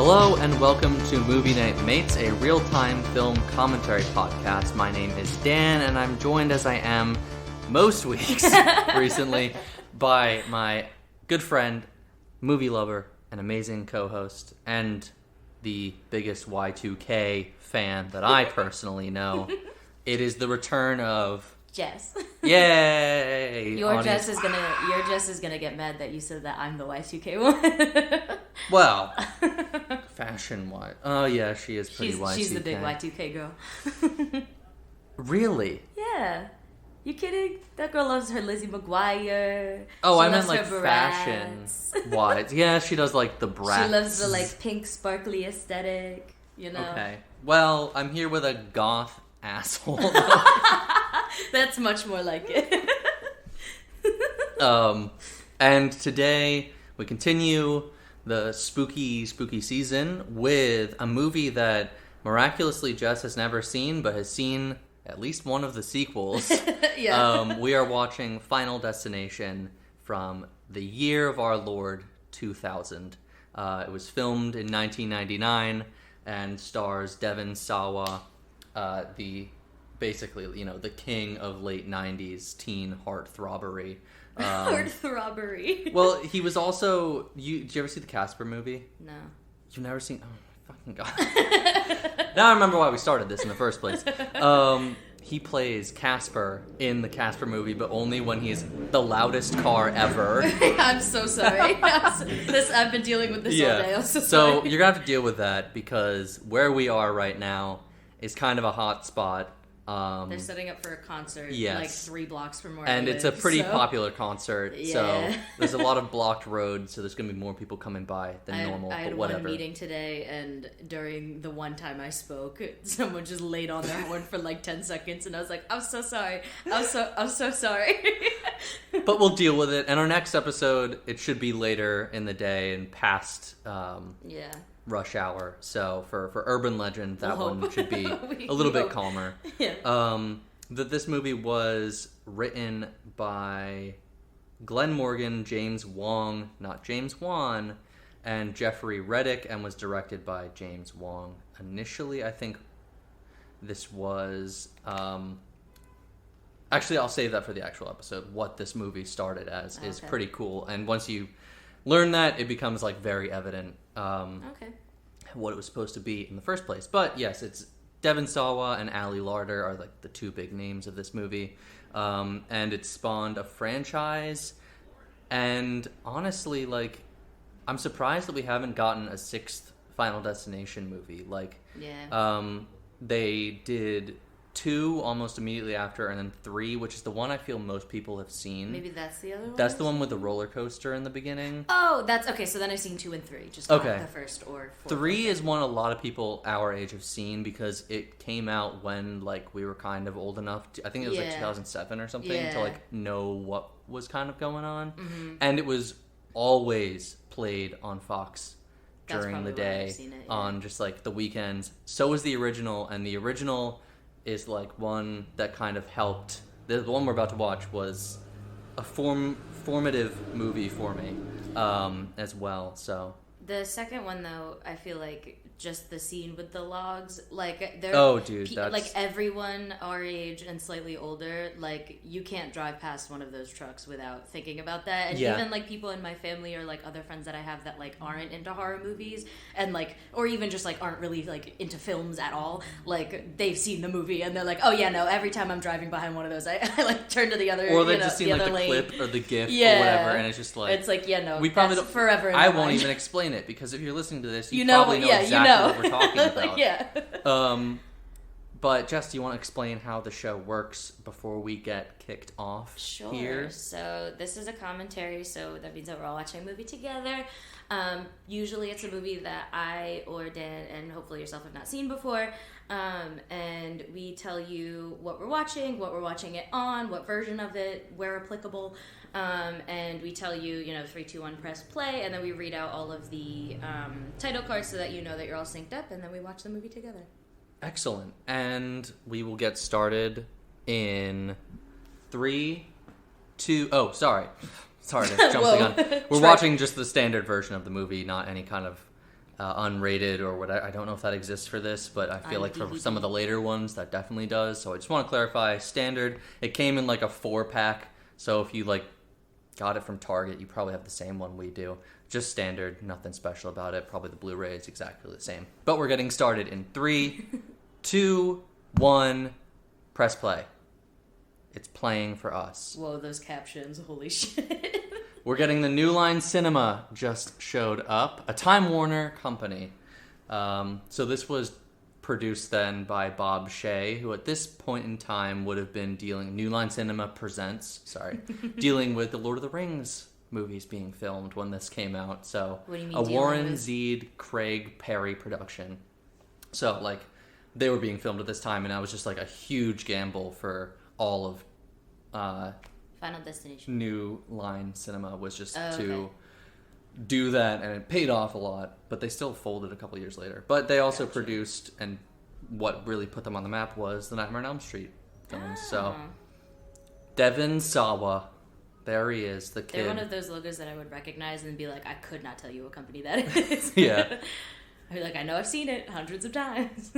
Hello and welcome to Movie Night Mates, a real-time film commentary podcast. My name is Dan and I'm joined as I am most weeks recently by my good friend, movie lover, an amazing co-host, and the biggest Y2K fan that I personally know. It is the return of Jess. Yay! Your Jess is gonna get mad that you said that I'm the Y2K one. Well, fashion-wise. Oh yeah, she is pretty Y2K. She's the big Y2K girl. Really? Yeah. You kidding? That girl loves her Lizzie McGuire. Oh, She I meant loves like her fashion-wise. Yeah, she does like the brats. She loves the like pink sparkly aesthetic, you know? Okay. Well, I'm here with a goth asshole. That's much more like it. And today we continue the spooky season with a movie that miraculously Jess has never seen, but has seen at least one of the sequels. Yeah. We are watching Final Destination from the year of our Lord 2000. It was filmed in 1999 and stars Devon, Sawa, basically, the king of late 90s teen heartthrobbery. Heartthrobbery. Well, he was also... Did you ever see the Casper movie? No. You've never seen... Oh, my fucking God. Now I remember why we started this in the first place. He plays Casper in the Casper movie, but only when he's the loudest car ever. I'm so sorry. I've been dealing with this all day. I'm so sorry. So you're going to have to deal with that because where we are right now is kind of a hot spot. They're setting up for a concert, yes. like 3 blocks from where and I it's live, a pretty popular concert, Yeah. so there's a lot of blocked roads, so there's going to be more people coming by than normal, I had but whatever. one meeting today, and during the one time I spoke, someone just laid on their horn for like 10 seconds, and I was like, I'm so sorry. I'm so sorry. But we'll deal with it, and our next episode, it should be later in the day and past rush hour, so for Urban Legend, that one should be a little bit calmer. Yeah. That this movie was written by Glenn Morgan, James Wong, not James Wan, and Jeffrey Reddick, and was directed by James Wong. Initially, I think this was... Actually, I'll save that for the actual episode. What this movie started as is pretty cool, and once you learn that, it becomes like very evident what it was supposed to be in the first place. But yes, it's Devon Sawa and Larter are like the two big names of this movie, and it spawned a franchise. And honestly, like, I'm surprised that we haven't gotten a 6th Final Destination movie. Like, they did 2 almost immediately after, and then 3, which is the one I feel most people have seen. Maybe that's the other one? That's the one with the roller coaster in the beginning. Oh, that's... Okay, so then I've seen 2 and 3, just not the first or 4th. 3 is one a lot of people our age have seen because it came out when, like, we were kind of old enough to... I think it was, like, 2007 or something to, like, know what was kind of going on. Mm-hmm. And it was always played on Fox during the day on just, like, the weekends. So was the original, and the original... is like one that kind of helped. The one we're about to watch was a formative movie for me as well. So the second one, though, I feel like just the scene with the logs, like that's... like everyone our age and slightly older, like you can't drive past one of those trucks without thinking about that. And even like people in my family or like other friends that I have that like aren't into horror movies and like, or even just like aren't really like into films at all, like they've seen the movie and they're like, oh yeah, no, every time I'm driving behind one of those, I like turn to the other, or they've just seen like the clip or the GIF or whatever, and it's just like, it's like, we probably don't, forever in I my won't mind. even explain it because if you're listening to this, you know, probably know exactly what we're talking about. Like, But Jess, do you want to explain how the show works before we get kicked off here? So this is a commentary, so that means that we're all watching a movie together. Usually it's a movie that I or Dan and hopefully yourself have not seen before. And we tell you what we're watching it on, what version of it, where applicable. And we tell you, 3, 2, 1, press play, and then we read out all of the title cards so that you know that you're all synced up, and then we watch the movie together. Excellent. And we will get started in 3, 2... Oh, sorry to jump the gun. We're watching just the standard version of the movie, not any kind of unrated or whatever. I don't know if that exists for this, but I feel like for some of the later ones, that definitely does. So I just want to clarify, standard. It came in like a 4-pack, so if you like got it from Target, you probably have the same one we do. Just standard, nothing special about it. Probably the Blu-ray is exactly the same. But we're getting started in 3, 2, 1, press play. It's playing for us. Whoa, those captions, holy shit. We're getting the New Line Cinema just showed up, a Time Warner company. So this was produced then by Bob Shea, who at this point in time would have been New Line Cinema presents, dealing with the Lord of the Rings movies being filmed when this came out. So what do you mean, a Warren Zede, Craig Perry production. So like they were being filmed at this time, and that was just like a huge gamble for all of Final Destination. New Line Cinema was just to do that, and it paid off a lot, but they still folded a couple years later. But they also produced, and what really put them on the map was the Nightmare on Elm Street films. So Devon Sawa, there he is, the kid. They're one of those logos that I would recognize and be like, I could not tell you what company that is. Yeah. I'd be like, I know I've seen it hundreds of times.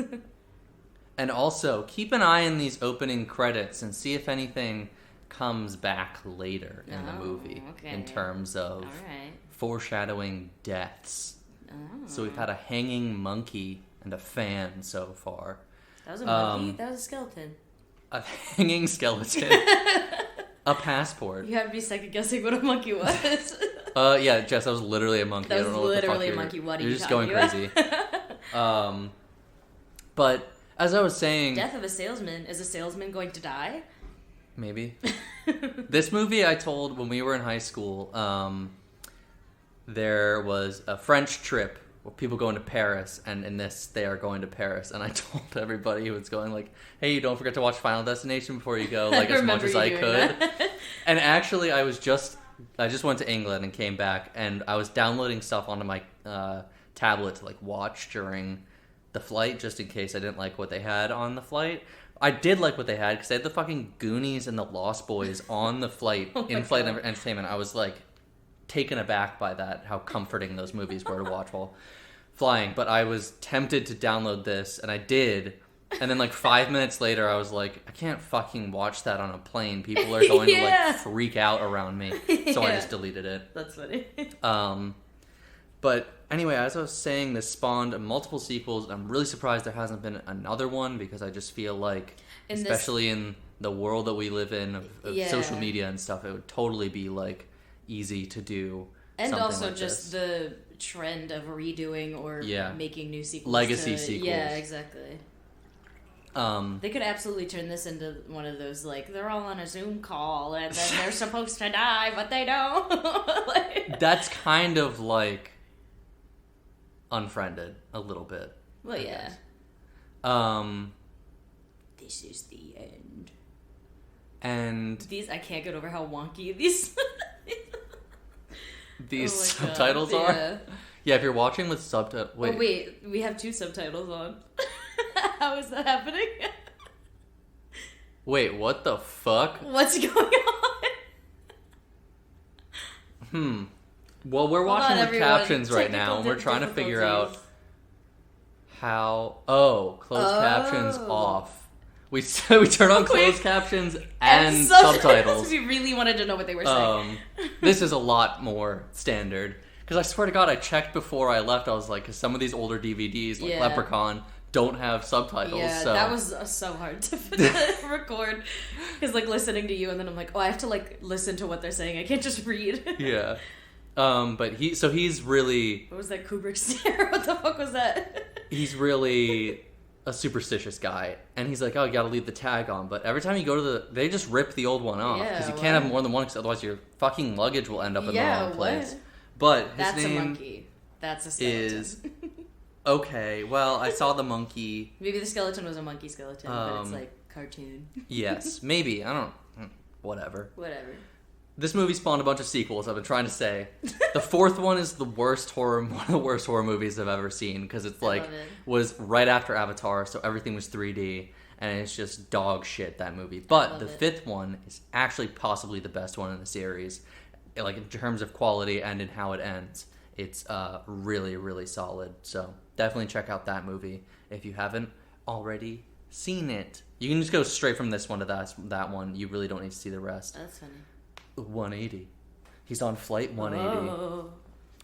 And also, keep an eye in these opening credits and see if anything comes back later in the movie in terms of foreshadowing deaths. So we've had a hanging monkey and a fan so far. That was a monkey? That was a skeleton. A hanging skeleton. A passport. You have to be second guessing what a monkey was. Yeah, Jess, that was literally a monkey. That was literally a monkey. What are you You're just going crazy. But as I was saying, death of a salesman. Is a salesman going to die? Maybe. This movie I told when we were in high school, there was a French trip where people going to Paris, and in this they are going to Paris, and I told everybody who was going like, hey, don't forget to watch Final Destination before you go, like as much as I could. And actually I just went to England and came back, and I was downloading stuff onto my tablet to like watch during the flight, just in case I didn't like what they had on the flight. I did like what they had, because they had the fucking Goonies and the Lost Boys on the flight, in-flight entertainment. I was like taken aback by that, how comforting those movies were to watch while flying. But I was tempted to download this, and I did. And then like 5 minutes later, I was like, I can't fucking watch that on a plane. People are going to like freak out around me. So I just deleted it. That's funny. But anyway, as I was saying, this spawned multiple sequels. I'm really surprised there hasn't been another one, because I just feel like, especially in the world that we live in of social media and stuff, it would totally be like easy to do. And also like just the trend of redoing or making new sequels. Legacy sequels. Yeah, exactly. They could absolutely turn this into one of those, like, they're all on a Zoom call and then they're supposed to die, but they don't. That's kind of like Unfriended a little bit. Well, yeah. This is the end. And these, I can't get over how wonky these subtitles are. Yeah, if you're watching with subtitles. Wait, we have 2 subtitles on. How is that happening? Wait, what the fuck? What's going on? Well, we're watching with captions right now, and we're trying to figure out how... closed captions off. We turn on closed captions and subtitles. We really wanted to know what they were saying. This is a lot more standard. Because I swear to God, I checked before I left. I was like, because some of these older DVDs, like Leprechaun, don't have subtitles. Yeah, so. That was so hard to record. Because, like, listening to you, and then I'm like, I have to, like, listen to what they're saying. I can't just read. Yeah. But he's really... What was that Kubrick stare? What the fuck was that? He's really a superstitious guy. And he's like, you gotta leave the tag on. But every time you go to they just rip the old one off. Because you can't have more than one, because otherwise your fucking luggage will end up in the wrong place. But That's a monkey. That's a skeleton. Okay, well, I saw the monkey. Maybe the skeleton was a monkey skeleton, but it's like cartoon. Yes, maybe. I don't... Whatever. This movie spawned a bunch of sequels, I've been trying to say. The 4th one is one of the worst horror movies I've ever seen, because it's like, was right after Avatar, so everything was 3D, and it's just dog shit, that movie. But the 5th one is actually possibly the best one in the series, like in terms of quality and in how it ends. It's really, really solid. So definitely check out that movie if you haven't already seen it. You can just go straight from this one to that one. You really don't need to see the rest. That's funny. 180. He's on flight 180. Oh.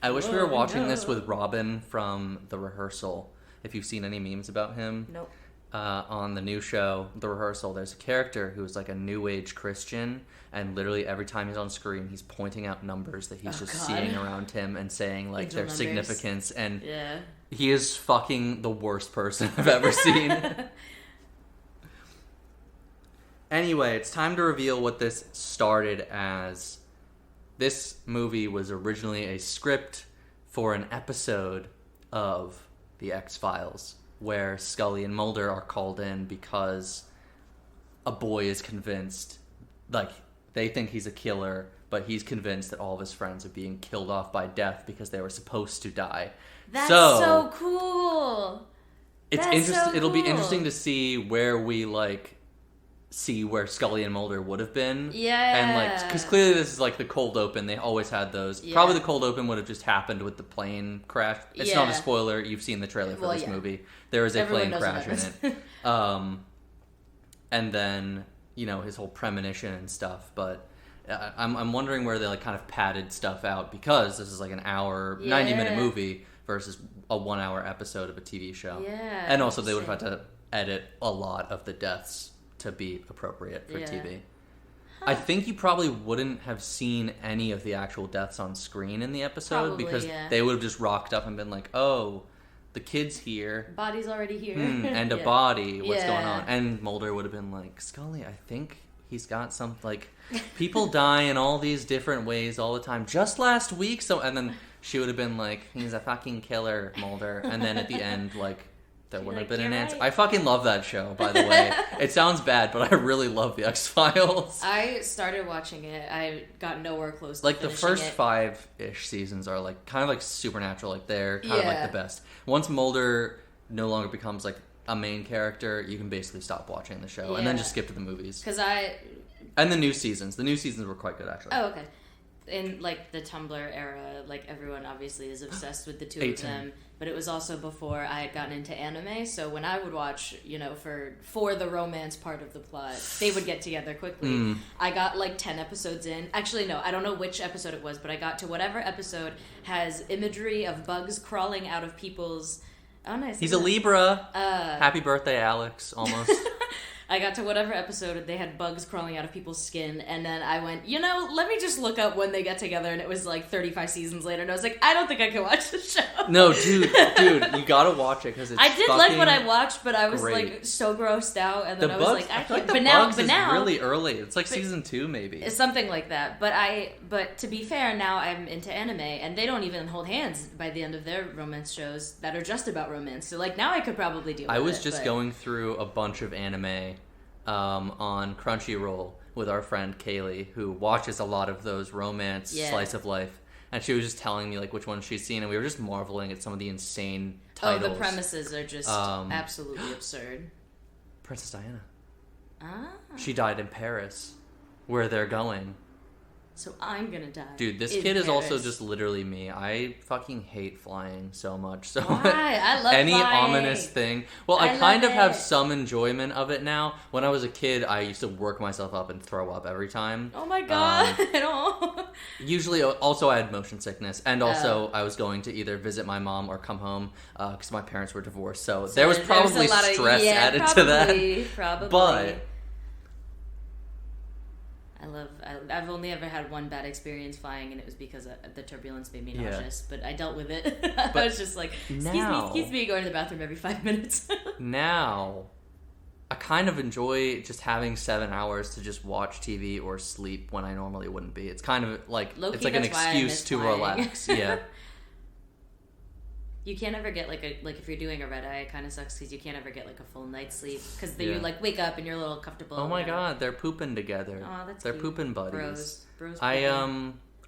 I wish we were watching this with Robin from The Rehearsal. If you've seen any memes about him. Nope. On the new show, The Rehearsal, there's a character who's like a new age Christian, and literally every time he's on screen, he's pointing out numbers that he's seeing around him and saying like their significance, and he is fucking the worst person I've ever seen. Anyway, it's time to reveal what this started as. This movie was originally a script for an episode of The X-Files, where Scully and Mulder are called in because a boy is convinced, like, they think he's a killer, but he's convinced that all of his friends are being killed off by death because they were supposed to die. That's so cool. It's interesting. So cool. It'll be interesting to see where we, like, see where Scully and Mulder would have been. Yeah. And, like, because clearly this is, like, the cold open. They always had those. Yeah. Probably the cold open would have just happened with the plane crash. It's not a spoiler. You've seen the trailer for this movie. There is a plane crash in it. And then, you know, his whole premonition and stuff. But I'm wondering where they, like, kind of padded stuff out, because this is, like, an hour, 90-minute movie versus a 1-hour episode of a TV show. Yeah. And also they would have had to edit a lot of the deaths to be appropriate for TV. I think you probably wouldn't have seen any of the actual deaths on screen in the episode, because they would have just rocked up and been like, oh, the kid's here. Body's already here. And a body. What's going on? And Mulder would have been like, Scully, I think he's got some, like, people die in all these different ways all the time. Just last week. And then she would have been like, he's a fucking killer, Mulder. And then at the end, like, there wouldn't have been an answer. Right. I fucking love that show, by the way. It sounds bad, but I really love The X-Files. I started watching it. I got nowhere close to like, the first 5-ish seasons are, like, kind of like Supernatural. Like, they're kind of like the best. Once Mulder no longer becomes, like, a main character, you can basically stop watching the show and then just skip to the movies. And the new seasons. The new seasons were quite good, actually. Oh, okay. In, like, the Tumblr era, like, everyone obviously is obsessed with the two of them. But it was also before I had gotten into anime, so when I would watch, you know, for the romance part of the plot, they would get together quickly. I got, like, 10 episodes in. Actually, no, I don't know which episode it was, but I got to whatever episode has imagery of bugs crawling out of people's... Oh, nice. He's a Libra. Happy birthday, Alex, almost. I got to whatever episode, they had bugs crawling out of people's skin, and then I went, you know, let me just look up when they get together, and it was like 35 seasons later, and I was like, I don't think I can watch the show. No, dude, you gotta watch it, because it's I did like what I watched, but I was like so grossed out, and then I was like, I can't. But now, really early. It's like season 2, maybe. It's something like that. But to be fair, now I'm into anime, and they don't even hold hands by the end of their romance shows that are just about romance. So like now I could probably deal with it. I was just going through a bunch of anime on Crunchyroll with our friend Kaylee, who watches a lot of those romance slice of life, and she was just telling me like which ones she's seen, and we were just marveling at some of the insane titles. Oh, the premises are just absolutely absurd. Princess Diana. She died in Paris, where they're going. So I'm gonna die. Dude, this kid is also just literally me. I fucking hate flying so much. So why? I love any flying. ominous thing. Well, I kind of have some enjoyment of it now. When I was a kid, I used to work myself up and throw up every time. Oh my god. Usually, also I had motion sickness, and also I was going to either visit my mom or come home because my parents were divorced. So there was probably stress added to that. Probably. But I've only ever had one bad experience flying, and it was because the turbulence made me nauseous, but I dealt with it. I was just like, excuse me, going to the bathroom every 5 minutes. Now, I kind of enjoy just having 7 hours to just watch TV or sleep when I normally wouldn't be. It's kind of like, it's like an excuse to relax. Yeah. You can't ever get like if you're doing a red eye, it kind of sucks because you can't ever get like a full night's sleep because then you like wake up and you're a little comfortable. Oh my god, they're pooping together. Oh, that's they're cute. Pooping buddies. Bros. I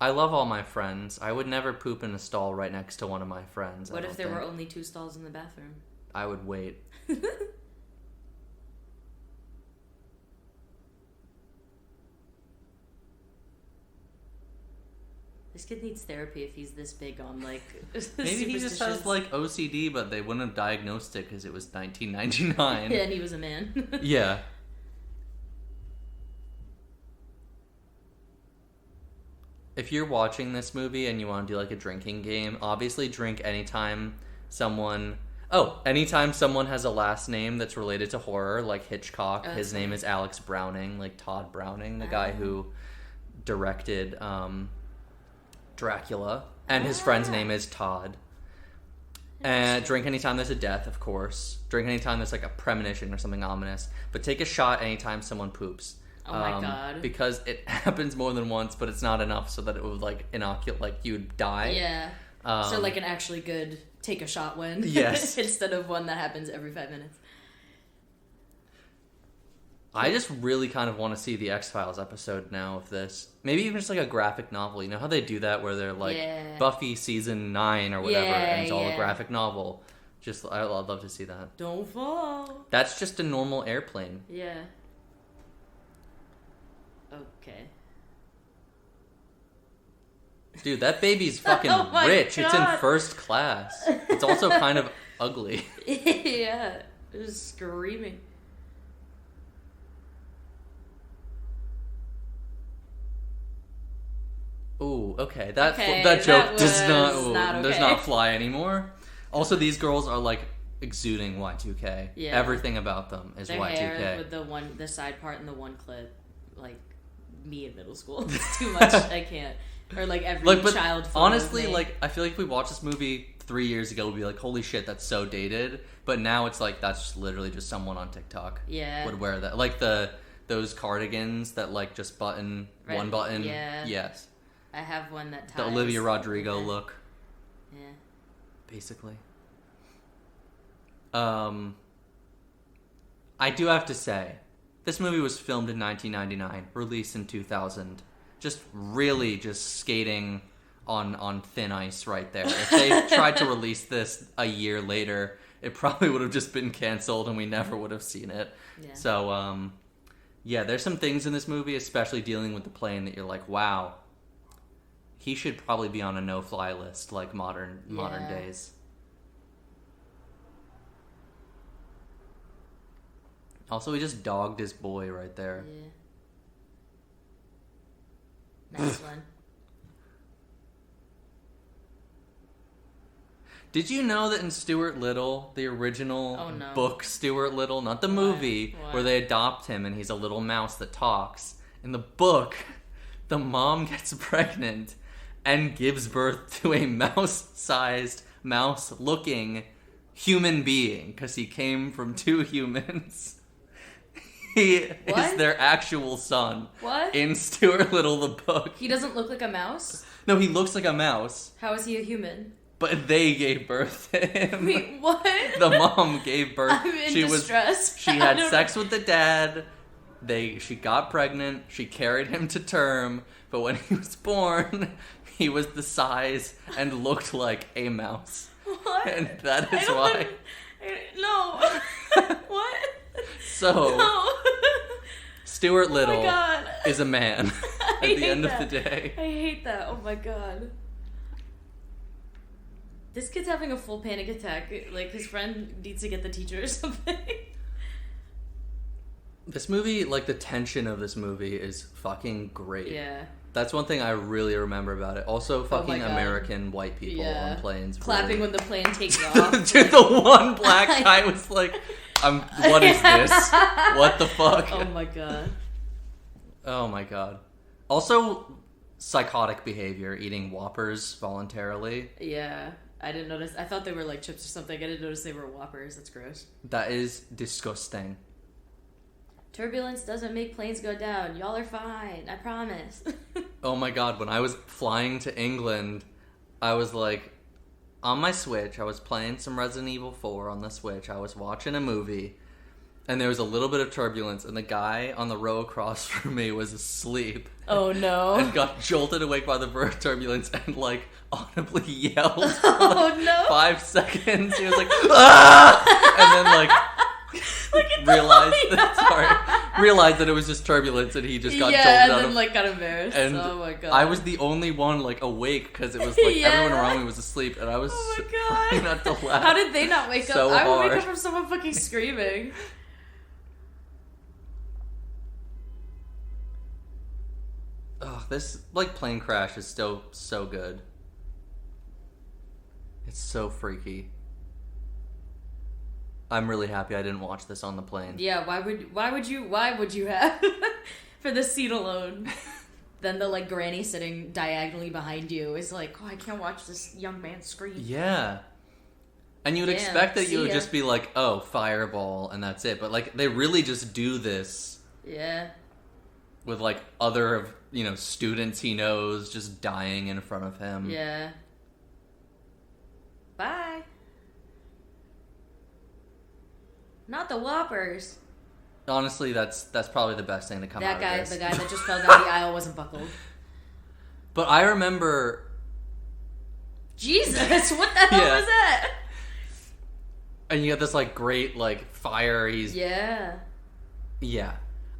love all my friends. I would never poop in a stall right next to one of my friends. What if there were only 2 stalls in the bathroom? I would wait. This kid needs therapy if he's this big on, like, maybe he just has, like, OCD, but they wouldn't have diagnosed it because it was 1999. Yeah, and he was a man. Yeah. If you're watching this movie and you want to do, like, a drinking game, obviously drink anytime someone has a last name that's related to horror, like Hitchcock. His name is Alex Browning, like Todd Browning, the guy who directed Dracula, and his friend's name is Todd. And drink anytime there's a death, of course. Drink anytime there's like a premonition or something ominous. But take a shot anytime someone poops. Oh my god! Because it happens more than once, but it's not enough so that it would like inoculate, like you would die. Yeah. So like an actually good take a shot win. Yes. Instead of one that happens every 5 minutes. I just really kind of want to see the X-Files episode now of this. Maybe even just like a graphic novel. You know how they do that where they're like Buffy season 9 or whatever, and it's all a graphic novel. Just I'd love to see that. Don't fall. That's just a normal airplane. Yeah. Okay. Dude, that baby's fucking rich. God. It's in first class. It's also kind of ugly. Yeah. It was screaming. Ooh, okay. That joke does not fly anymore. Also, these girls are like exuding Y2K. Yeah. Everything about them is their Y2K. Hair with the side part in the one clip, like me in middle school. It's too much. I can't. Or like every child. Honestly, like I feel like if we watched this movie 3 years ago, we'd be like, "Holy shit, that's so dated." But now it's like that's just literally just someone on TikTok. Yeah. Would wear that, like those cardigans that like just button one button. Yeah. Yes. I have one that ties. The Olivia Rodrigo look. Yeah. Basically. I do have to say, this movie was filmed in 1999, released in 2000. Just skating on thin ice right there. If they tried to release this a year later, it probably would have just been canceled and we never would have seen it. Yeah. So, yeah, there's some things in this movie, especially dealing with the plane, that you're like, wow, he should probably be on a no-fly list, like modern days. Also, he just dogged his boy right there. Yeah. Nice one. Did you know that in Stuart Little, the original book Stuart Little, not the movie, where they adopt him and he's a little mouse that talks, in the book, the mom gets pregnant and gives birth to a mouse-sized, mouse-looking human being, because he came from two humans. He is their actual son. What? In Stuart Little, the book. He doesn't look like a mouse? No, he looks like a mouse. How is he a human? But they gave birth to him. Wait, what? The mom gave birth. I'm in distress. She had sex with the dad. She got pregnant. She carried him to term. But when he was born, he was the size and looked like a mouse. What? And that is why. No. What? So, no. Stuart Little is a man at the end of the day. I hate that. Oh my god. This kid's having a full panic attack. Like, his friend needs to get the teacher or something. This movie, like, the tension of this movie is fucking great. Yeah. That's one thing I really remember about it. Also, fucking American white people on planes. Clapping when the plane takes off. Dude, the one black guy was like, what is this? What the fuck? Oh my god. Oh my god. Also, psychotic behavior, eating Whoppers voluntarily. Yeah. I didn't notice. I thought they were like chips or something. I didn't notice they were Whoppers. That's gross. That is disgusting. Turbulence doesn't make planes go down. Y'all are fine. I promise. Oh my god, when I was flying to England, I was like, on my Switch, I was playing some Resident Evil 4 on the Switch. I was watching a movie, and there was a little bit of turbulence, and the guy on the row across from me was asleep. Oh no. And got jolted awake by the turbulence and, like, audibly yelled for, no. 5 seconds. He was like, ah! And then, like realized that, sorry, realized that it was just turbulence and he just got jolted and out then of... like got embarrassed. And oh my god. I was the only one like awake because it was like everyone around me was asleep and I was trying not to laugh. How did they not wake so up? I would hard. wake up from someone fucking screaming. Oh, this like plane crash is still so good. It's so freaky. I'm really happy I didn't watch this on the plane. Yeah, why would you have for the seat alone? Then the like granny sitting diagonally behind you is like, oh, I can't watch this young man scream. Yeah. And you'd expect that you would just be like, oh, fireball, and that's it. But like they really just do this. Yeah. With like other, students he knows just dying in front of him. Yeah. Bye. Not the Whoppers. Honestly, that's probably the best thing to come out of this. The guy that just fell down the aisle wasn't buckled. But I remember... Jesus, what the hell was that? And you got this, like, great, like, fire. Yeah. Yeah.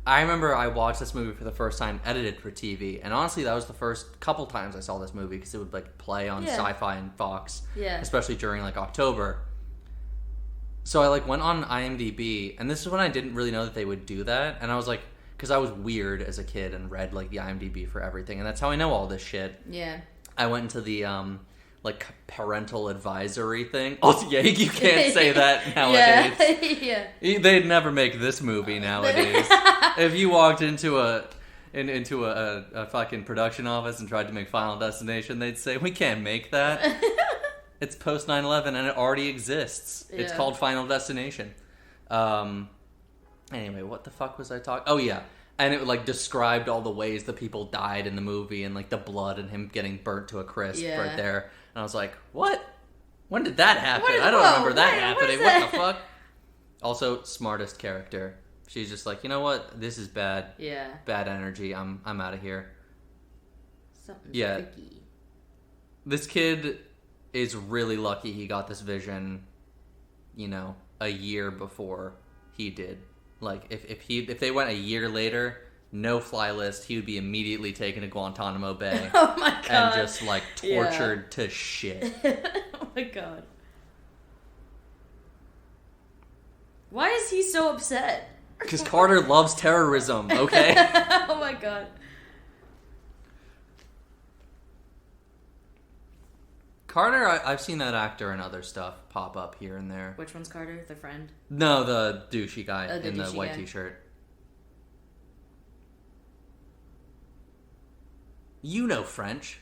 I remember I watched this movie for the first time edited for TV. And honestly, that was the first couple times I saw this movie because it would, like, play on Sci-Fi and Fox. Yeah. Especially during, like, October. So I like went on IMDb, and this is when I didn't really know that they would do that, and I was like, because I was weird as a kid and read like the IMDb for everything, and that's how I know all this shit. Yeah. I went into the like parental advisory thing. Oh yeah, you can't say that nowadays. Yeah. They'd never make this movie nowadays. If you walked into a fucking production office and tried to make Final Destination, they'd say we can't make that. It's post 9/11 and it already exists. Yeah. It's called Final Destination. Anyway, what the fuck was I talking? Oh yeah, and it like described all the ways the people died in the movie and like the blood and him getting burnt to a crisp right there. And I was like, what? When did that happen? I don't remember that happening. What the fuck? Also, smartest character. She's just like, you know what? This is bad. Yeah. Bad energy. I'm out of here. Something tricky. This kid is really lucky he got this vision, a year before he did. Like, if they went a year later, no fly list, he would be immediately taken to Guantanamo Bay. Oh my god. And just, like, tortured to shit. Oh my god. Why is he so upset? Because Carter loves terrorism, okay? Oh my god. Carter, I've seen that actor and other stuff pop up here and there. Which one's Carter? The friend? No, the douchey guy in the white t-shirt. You know French.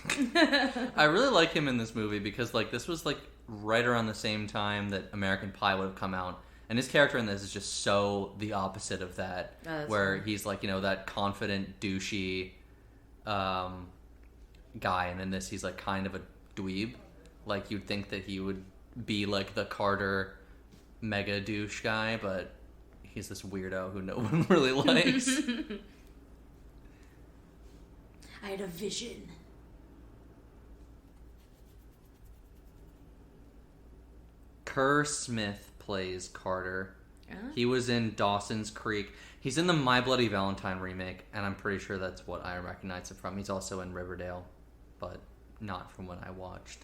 I really like him in this movie because, like, this was, like, right around the same time that American Pie would have come out. And his character in this is just so the opposite of that, where he's like, that confident, douchey guy, and in this he's like kind of a dweeb. Like you'd think that he would be like the Carter mega douche guy, but he's this weirdo who no one really likes. I had a vision. Kerr Smith plays Carter. He was in Dawson's Creek. He's in the My Bloody Valentine remake, and I'm pretty sure that's what I recognize him from. He's also in Riverdale, but not from what I watched.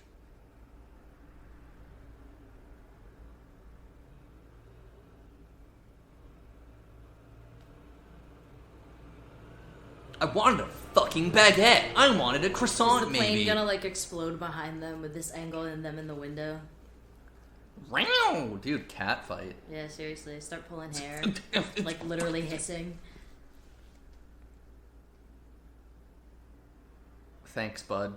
I wanted a fucking baguette. I wanted a croissant, maybe. Is the plane gonna like explode behind them with this angle and them in the window? Wow, dude, cat fight. Yeah, seriously, start pulling hair, like literally hissing. Thanks, bud.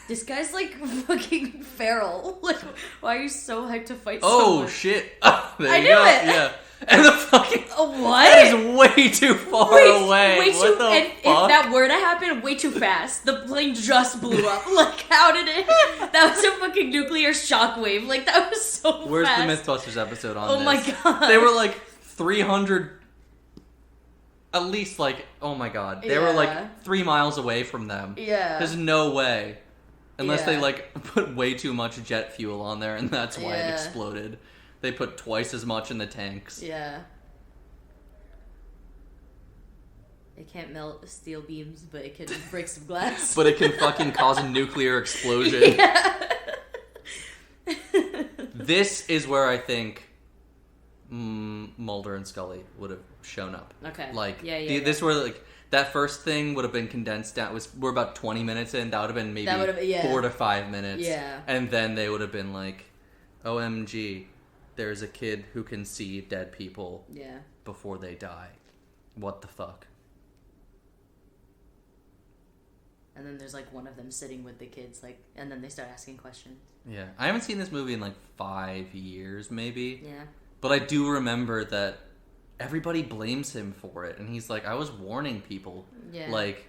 This guy's like fucking feral. Like, why are you so hyped to fight someone? Oh shit! I knew it. Yeah, and the fucking what? That is way too far away. Way what too. the and fuck? If that were to happen, way too fast. The plane just blew up. Like, how did it? That was a fucking nuclear shockwave. Like, that was so. Where's fast. the MythBusters episode on? Oh this? my god! They were like 300. At least, like, oh my god, they were like 3 miles away from them. Yeah. There's no way. Unless they, like, put way too much jet fuel on there, and that's why it exploded. They put twice as much in the tanks. Yeah. It can't melt steel beams, but it can break some glass. But it can fucking cause a nuclear explosion. Yeah. This is where I think Mulder and Scully would have shown up. Okay. Like, this where, like, that first thing would have been condensed down. We're about 20 minutes in. That would have been maybe 4 to 5 minutes. Yeah. And then they would have been like, OMG, there's a kid who can see dead people before they die. What the fuck? And then there's, like, one of them sitting with the kids, like, and then they start asking questions. Yeah. I haven't seen this movie in, like, 5 years, maybe. Yeah. But I do remember that everybody blames him for it, and he's like, I was warning people. Yeah. Like,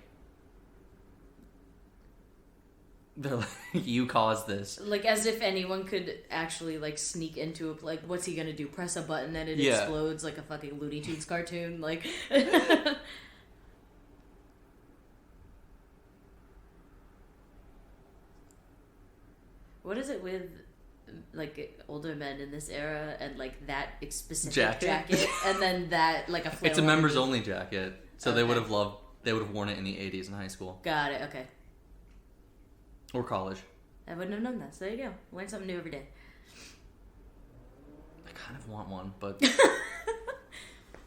they're like, you caused this. Like, as if anyone could actually, like, sneak into a, like, what's he gonna do? Press a button and it explodes like a fucking Looney Tunes cartoon? Like... What is it with, like, older men in this era and, like, that specific jacket and then that, like, a flare? It's a members only jacket, so they would have worn it in the 80s in high school. Got it, okay. Or college. I wouldn't have known that, so there you go. Learn something new every day. I kind of want one, but...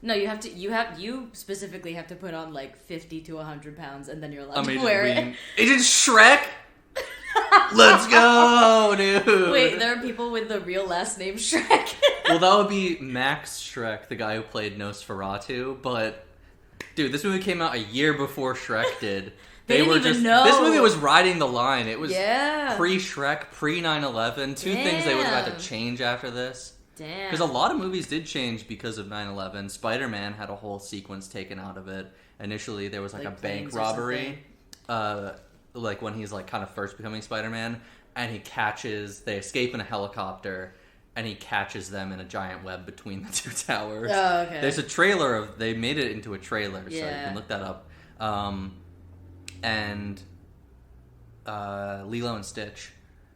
No, you specifically have to put on, like, 50 to 100 pounds and then you're allowed to wear it. Agent Shrek? Let's go, dude! Wait, there are people with the real last name Shrek? Well, that would be Max Shrek, the guy who played Nosferatu, but... Dude, this movie came out a year before Shrek did. They didn't even know. This movie was riding the line. It was pre-Shrek, pre-9/11. Two things they would have had to change after this. Damn. Because a lot of movies did change because of 9/11. Spider-Man had a whole sequence taken out of it. Initially, there was like a bank robbery. Like when he's like kind of first becoming Spider-Man, and they escape in a helicopter, and he catches them in a giant web between the two towers. Oh, okay. There's a trailer they made it into a trailer, so you can look that up. And Lilo and Stitch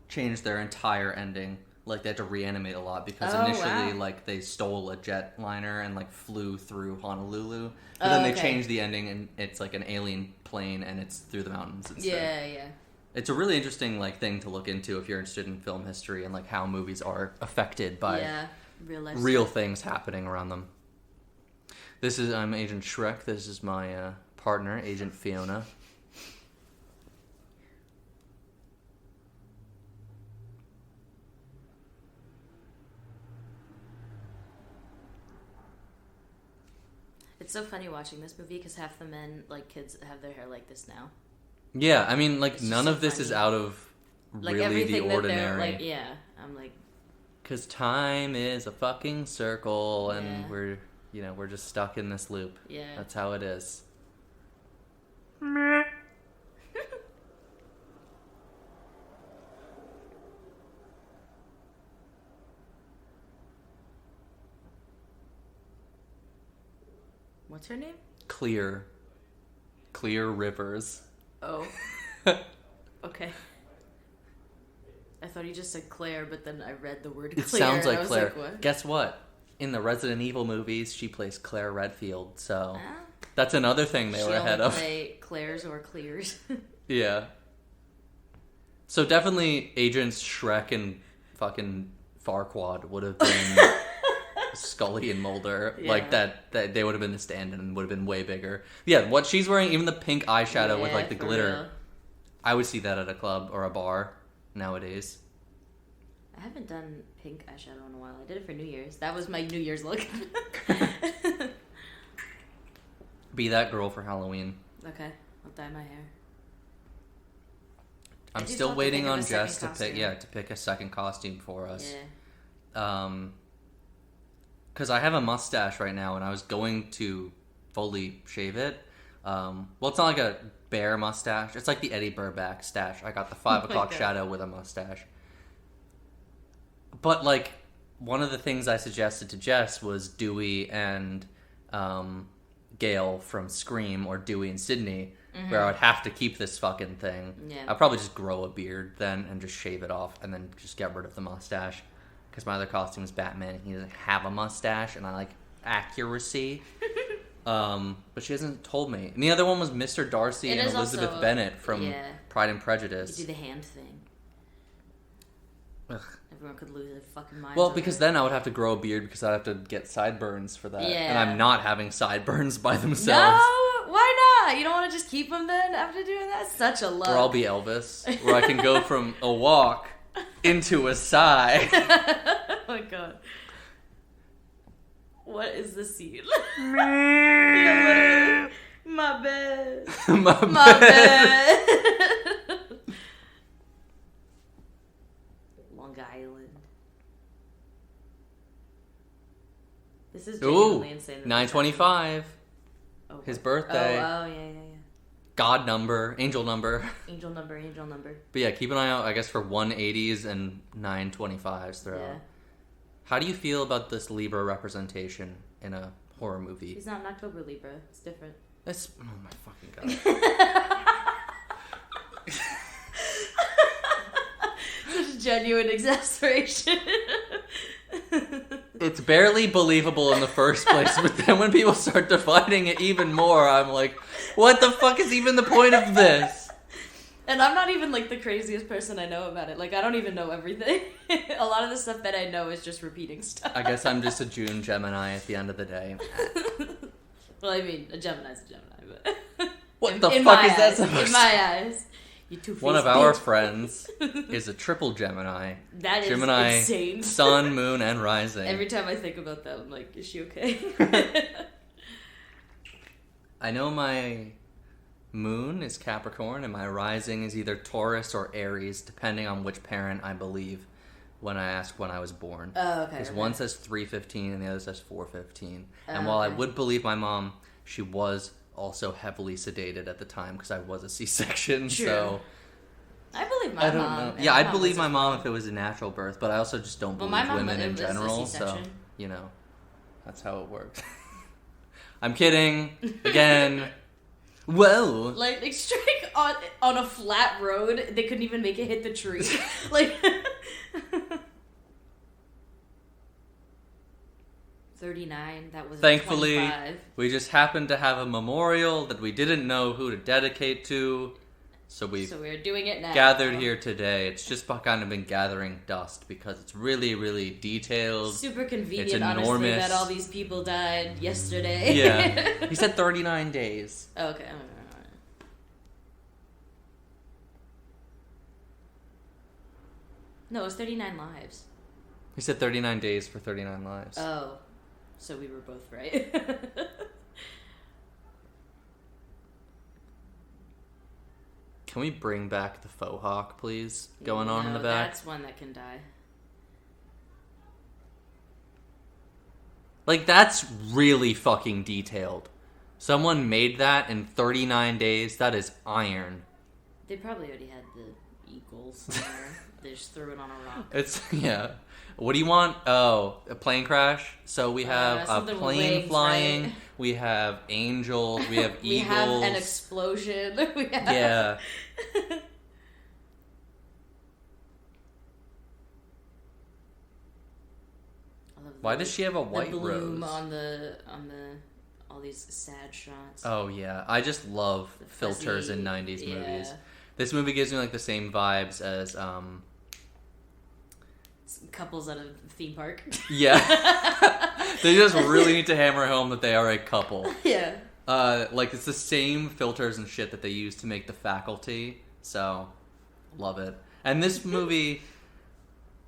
changed their entire ending. Like, they had to reanimate a lot because initially, like, they stole a jetliner and, like, flew through Honolulu. But then they changed the ending, and it's, like, an alien plane, and it's through the mountains instead. Yeah. It's a really interesting, like, thing to look into if you're interested in film history and, like, how movies are affected by real things happening around them. I'm Agent Shrek. This is my partner, Agent Fiona. It's so funny watching this movie because half the men, like, kids have their hair like this now. Yeah, I mean, like, none of this is out of like, really the ordinary. Like, I'm like... Because time is a fucking circle, and we're just stuck in this loop. Yeah. That's how it is. What's her name? Clear Rivers. Oh. Okay. I thought you just said Claire, but then I read the word Claire. It sounds like Claire. Like, what? Guess what? In the Resident Evil movies, she plays Claire Redfield, so that's another thing they were ahead of. Play Claire's or Clears. Yeah. So definitely Agents Shrek and fucking Farquaad would have been Scully and Mulder. Yeah. Like that they would have been the stand-in and would have been way bigger. Yeah, what she's wearing, even the pink eyeshadow with like the glitter. Real. I would see that at a club or a bar nowadays. I haven't done pink eyeshadow in a while. I did it for New Year's. That was my New Year's look. Be that girl for Halloween. Okay, I'll dye my hair. I'm still waiting on Jess to pick a second costume for us. Yeah. Because I have a mustache right now, and I was going to fully shave it. Well, it's not like a bear mustache. It's like the Eddie Burback stash. I got the 5 o'clock shadow with a mustache. But, like, one of the things I suggested to Jess was Dewey and Gail from Scream, or Dewey and Sydney. where I would have to keep this fucking thing. Yeah. I'd probably just grow a beard then and just shave it off and then just get rid of the mustache. Because my other costume is Batman. He doesn't have a mustache, and I like accuracy. But she hasn't told me. And the other one was Mr. Darcy and Elizabeth Bennett from Pride and Prejudice. You do the hand thing. Ugh. Everyone could lose their fucking minds. Well, because then I would have to grow a beard because I'd have to get sideburns for that. Yeah. And I'm not having sideburns by themselves. No, why not? You don't want to just keep them then after doing that? Such a love. Or I'll be Elvis, where I can go from a walk into a sigh. Oh my god. What is the scene? Yeah, my bad. My bad. Long Island. This is genuinely insane. 9/25. Oh, his birthday. Oh, yeah. God number, angel number. Angel number. But yeah, keep an eye out, I guess, for 180s and 925s throughout. Yeah. How do you feel about this Libra representation in a horror movie? He's not an October Libra. It's different. That's... Oh my fucking god. Such a genuine exasperation. It's barely believable in the first place, but then when people start defining it even more, I'm like, what the fuck is even the point of this? And I'm not even, like, the craziest person I know about it. Like, I don't even know everything. A lot of the stuff that I know is just repeating stuff. I guess I'm just a June Gemini at the end of the day. Well, I mean, a Gemini's a Gemini, but... What the fuck is that supposed to... In my eyes. You two-faced One of our friends is a triple Gemini. That is Gemini, insane. Sun, moon, and rising. Every time I think about that, I'm like, is she okay? I know my moon is Capricorn and my rising is either Taurus or Aries, depending on which parent I believe when I ask when I was born. Oh, okay. Because one says 3/15 and the other says 4/15. And while I would believe my mom, she was also heavily sedated at the time because I was a C-section. True. So I believe my mom. Know. Yeah, I'd believe my mom if it was a natural birth, but I also just don't believe women in general. So, you know, that's how it works. I'm kidding. Again. Whoa. Like straight on a flat road, they couldn't even make it hit the tree. Like 39, that was Thankfully, 25. We just happened to have a memorial that we didn't know who to dedicate to. So we're doing it now. Gathered here today. It's just kind of been gathering dust because it's really, really detailed. Super convenient, honestly, that all these people died yesterday. Yeah. He said 39 days. Oh, okay. No, it was 39 lives. He said 39 days for 39 lives. Oh. So we were both right. Can we bring back the faux hawk, please? Going on in the back? That's one that can die. Like, that's really fucking detailed. Someone made that in 39 days. That is iron. They probably already had the eagles somewhere. They just threw it on a rock. Yeah. What do you want? Oh, a plane crash. So we have a plane wings, flying. Right? We have angels. We have we eagles. We have an explosion. Yeah. Why does she have a white bloom rose? on all these sad shots. Oh yeah, I just love filters in 90s movies. This movie gives me like the same vibes as couples at a theme park. Yeah. They just really need to hammer home that they are a couple. Yeah. Like it's the same filters and shit that they use to make The Faculty. So, love it. And this movie,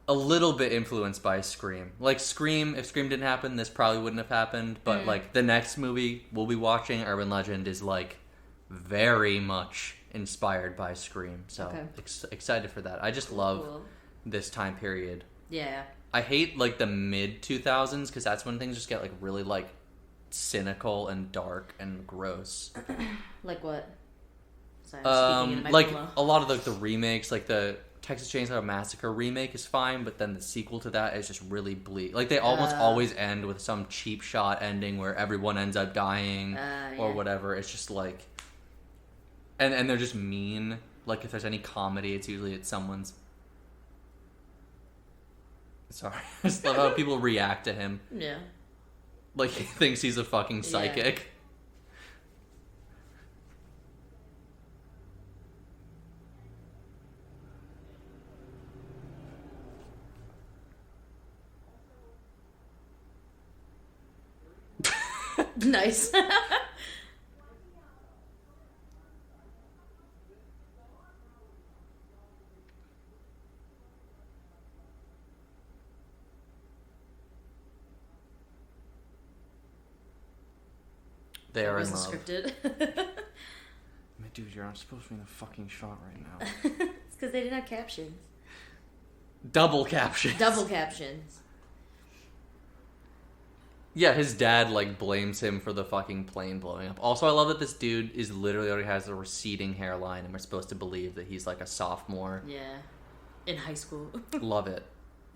a little bit influenced by Scream. Like Scream, if Scream didn't happen, this probably wouldn't have happened. But like the next movie we'll be watching, Urban Legend, is like very much inspired by Scream. So excited for that. I just love this time period. Yeah. I hate like the mid 2000s because that's when things just get like really like cynical and dark and gross. Like what? Sorry, like a lot of the remakes, like the Texas Chainsaw Massacre remake is fine, but then the sequel to that is just really bleak. Like they almost always end with some cheap shot ending where everyone ends up dying or whatever. It's just like And they're just mean. Like, if there's any comedy, it's usually at someone's... Sorry. I just love how people react to him. Yeah. Like, he thinks he's a fucking psychic. Yeah. Nice. They are in love. Scripted. Dude, you're not supposed to be in a fucking shot right now. It's because they didn't have captions. Double captions. Double captions. Yeah, his dad, like, blames him for the fucking plane blowing up. Also, I love that this dude is literally already has a receding hairline, and we're supposed to believe that he's, like, a sophomore. Yeah. In high school. Love it.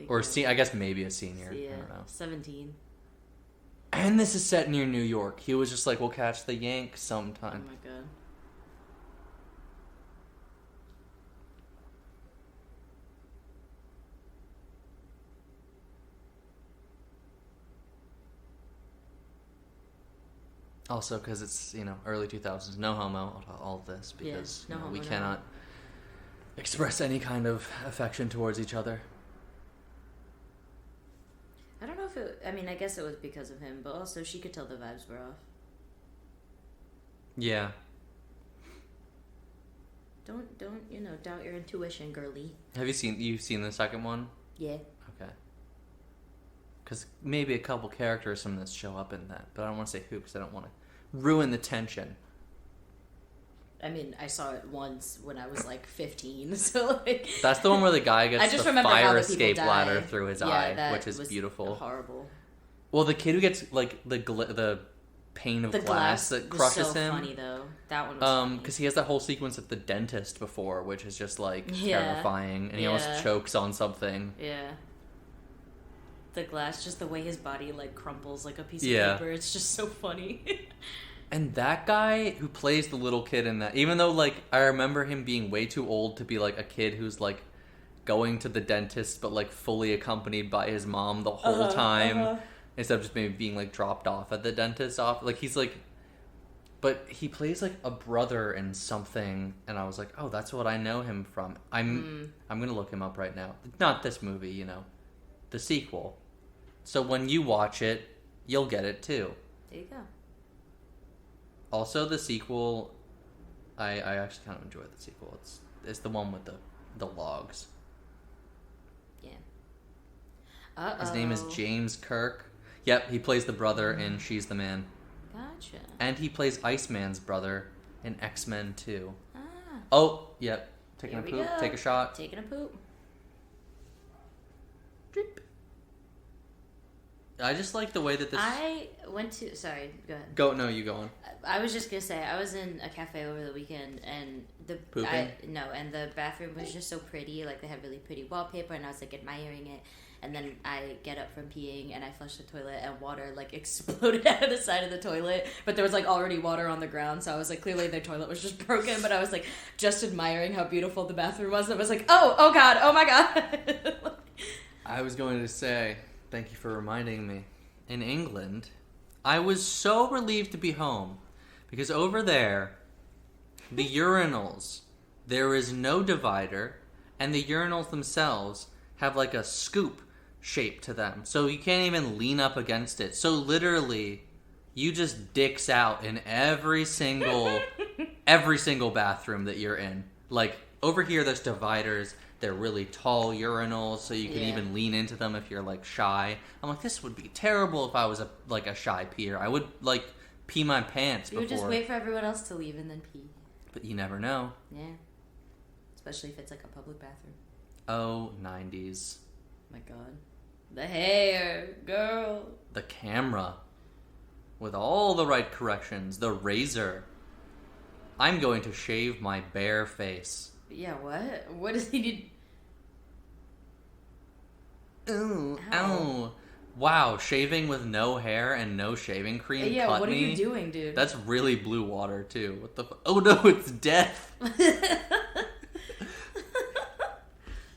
Or, I guess maybe a senior. Yeah. I don't know. 17. And this is set near New York. He was just like, we'll catch the Yank sometime. Oh, my God. Also, because it's, early 2000s, no homo, all this, because we cannot express any kind of affection towards each other. I don't know if it... I mean, I guess it was because of him, but also she could tell the vibes were off. Yeah. Don't doubt your intuition, girly. Have you seen the second one? Yeah. Okay. Because maybe a couple characters from this show up in that, but I don't want to say who because I don't want to ruin the tension. I mean, I saw it once when I was like 15, so like... That's the one where the guy gets the fire escape ladder through his eye, that which is beautiful. Horrible. Well, the kid who gets like the pane of glass that crushes him. Funny though. That one was funny. Because he has that whole sequence at the dentist before, which is just like terrifying, and he almost chokes on something. Yeah. The glass, just the way his body like crumples like a piece of paper. It's just so funny. And that guy who plays the little kid in that, even though like I remember him being way too old to be like a kid who's like going to the dentist, but like fully accompanied by his mom the whole time, instead of just maybe being like dropped off at the dentist's office. Like he's like, but he plays like a brother in something, and I was like, oh, that's what I know him from. I'm gonna look him up right now. Not this movie, the sequel. So when you watch it, you'll get it too. There you go. Also, the sequel, I actually kind of enjoyed the sequel. It's the one with the logs. Yeah. His name is James Kirk. Yep, he plays the brother in She's the Man. Gotcha. And he plays Iceman's brother in X-Men 2. Ah. Oh, yep. Taking a poop. Go. Take a shot. Taking a poop. Drip. I just like the way that this... I went to... Sorry, go ahead. No, you go on. I was just going to say, I was in a cafe over the weekend, and Pooping? And the bathroom was just so pretty. Like, they had really pretty wallpaper, and I was, like, admiring it. And then I get up from peeing, and I flush the toilet, and water, like, exploded out of the side of the toilet. But there was, like, already water on the ground, so I was, like, clearly their toilet was just broken. But I was, like, just admiring how beautiful the bathroom was. And I was like, oh God, oh my God. I was going to say... Thank you for reminding me. In England, I was so relieved to be home because over there, the urinals, there is no divider, and the urinals themselves have like a scoop shape to them, so you can't even lean up against it. So literally, you just dicks out in every single bathroom that you're in. Like over here, there's dividers. They're really tall urinals, so you can even lean into them if you're, like, shy. I'm like, this would be terrible if I was, a shy peer. I would, like, pee my pants before. You would just wait for everyone else to leave and then pee. But you never know. Yeah. Especially if it's, like, a public bathroom. Oh, 90s. My God. The hair, girl. The camera. With all the right corrections. The razor. I'm going to shave my bare face. Yeah, what? What does he need? Ooh, ow. Wow, shaving with no hair and no shaving cream Yeah, cut what are me? you doing, dude? That's really blue water, too. What the Oh no, it's death!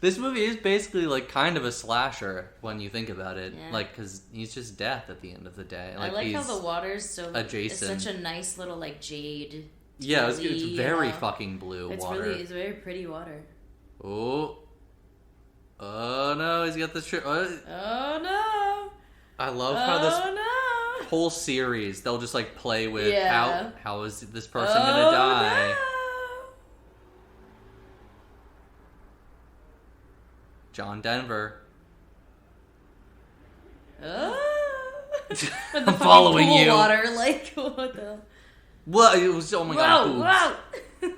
This movie is basically, like, kind of a slasher when you think about it. Yeah. Like, because he's just death at the end of the day. Like, I like how the water's so... adjacent. It's such a nice little, like, jade... Yeah, it's very fucking blue water. It's very pretty water. Oh. Oh no, he's got the shit. Oh no. I love how this whole series, they'll just, like, play with how is this person gonna die? No. John Denver. I'm following you. Water, like, what the... What? It was, oh my god. Whoa!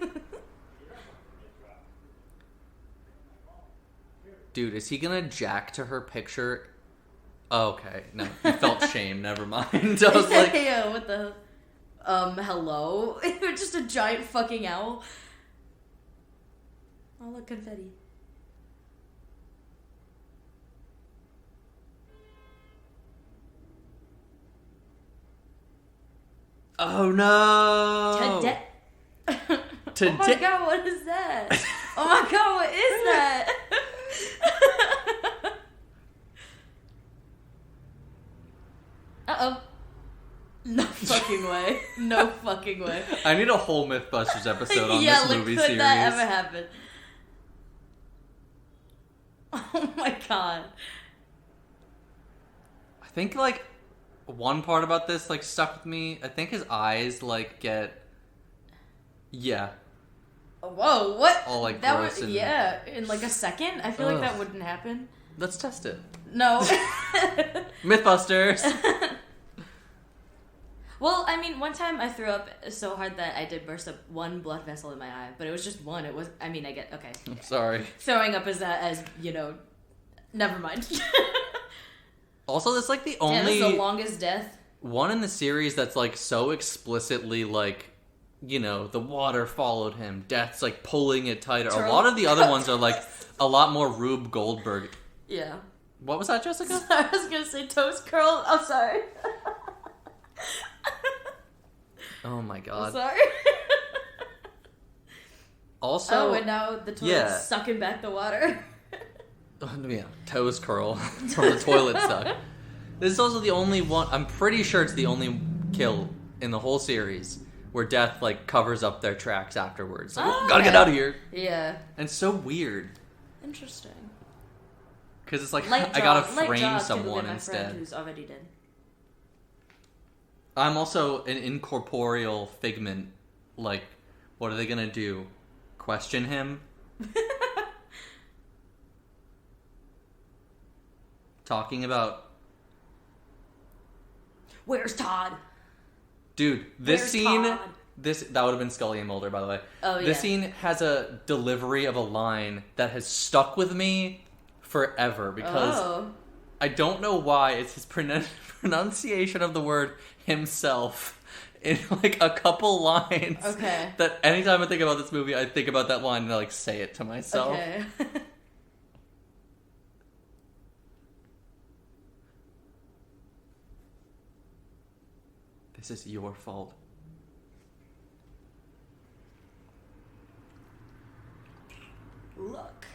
Dude, is he gonna jack to her picture? Oh, okay. No, he felt shame. Never mind. I was like... Yeah, what the... hello? Just a giant fucking owl. Oh, look, confetti. Oh no! Oh my god, what is that? Oh my god, what is that? Uh-oh. No fucking way. No fucking way. I need a whole Mythbusters episode on this movie series. Could that ever happen? Oh my god. I think, like, one part about this, like, stuck with me. I think his eyes, like, get... Yeah. Whoa, what? All, like, that gross would, and... Yeah, in, like, a second? I feel like that wouldn't happen. Let's test it. No. Mythbusters! Well, I mean, one time I threw up so hard that I did burst up one blood vessel in my eye, but it was just one. It was, I mean, I get, okay. I'm sorry. Throwing up as you know, never mind. Also, that's, like, the only... That's the longest death. One in the series that's, like, so explicitly, like, you know, the water followed him. Death's, like, pulling it tighter. A lot of the other ones are, like, a lot more Rube Goldberg. Yeah. What was that, Jessica? I was gonna say toast curl. I'm sorry. Oh my god. I'm sorry. Also... Oh, and now the toilet's sucking back the water. Yeah, toes curl from the toilet suck. This is also the only one... I'm pretty sure it's the only kill in the whole series where Death, like, covers up their tracks afterwards. Like, gotta get out of here. Yeah. And it's so weird. Interesting. Because it's like, I gotta frame someone instead. Friend who's already dead. I'm also an incorporeal figment. Like, what are they gonna do? Question him? Talking about... Where's Todd? Dude, this Where's scene... Todd? That would have been Scully and Mulder, by the way. Oh, yeah. This scene has a delivery of a line that has stuck with me forever because I don't know why. It's his pronunciation of the word himself in, like, a couple lines. Okay. That anytime I think about this movie, I think about that line and I, like, say it to myself. Okay. This is your fault. Look.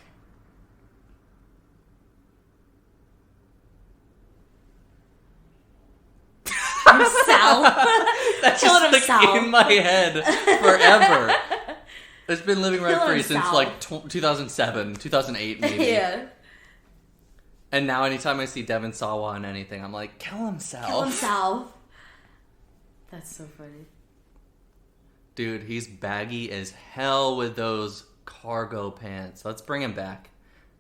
Sal. That's just, like, in my head forever. It's been living rent free since, like, 2007, 2008 maybe. Yeah. And now anytime I see Devon Sawa on anything, I'm like, kill him, Sal. Kill him, Sal. That's so funny. Dude, he's baggy as hell with those cargo pants. Let's bring him back.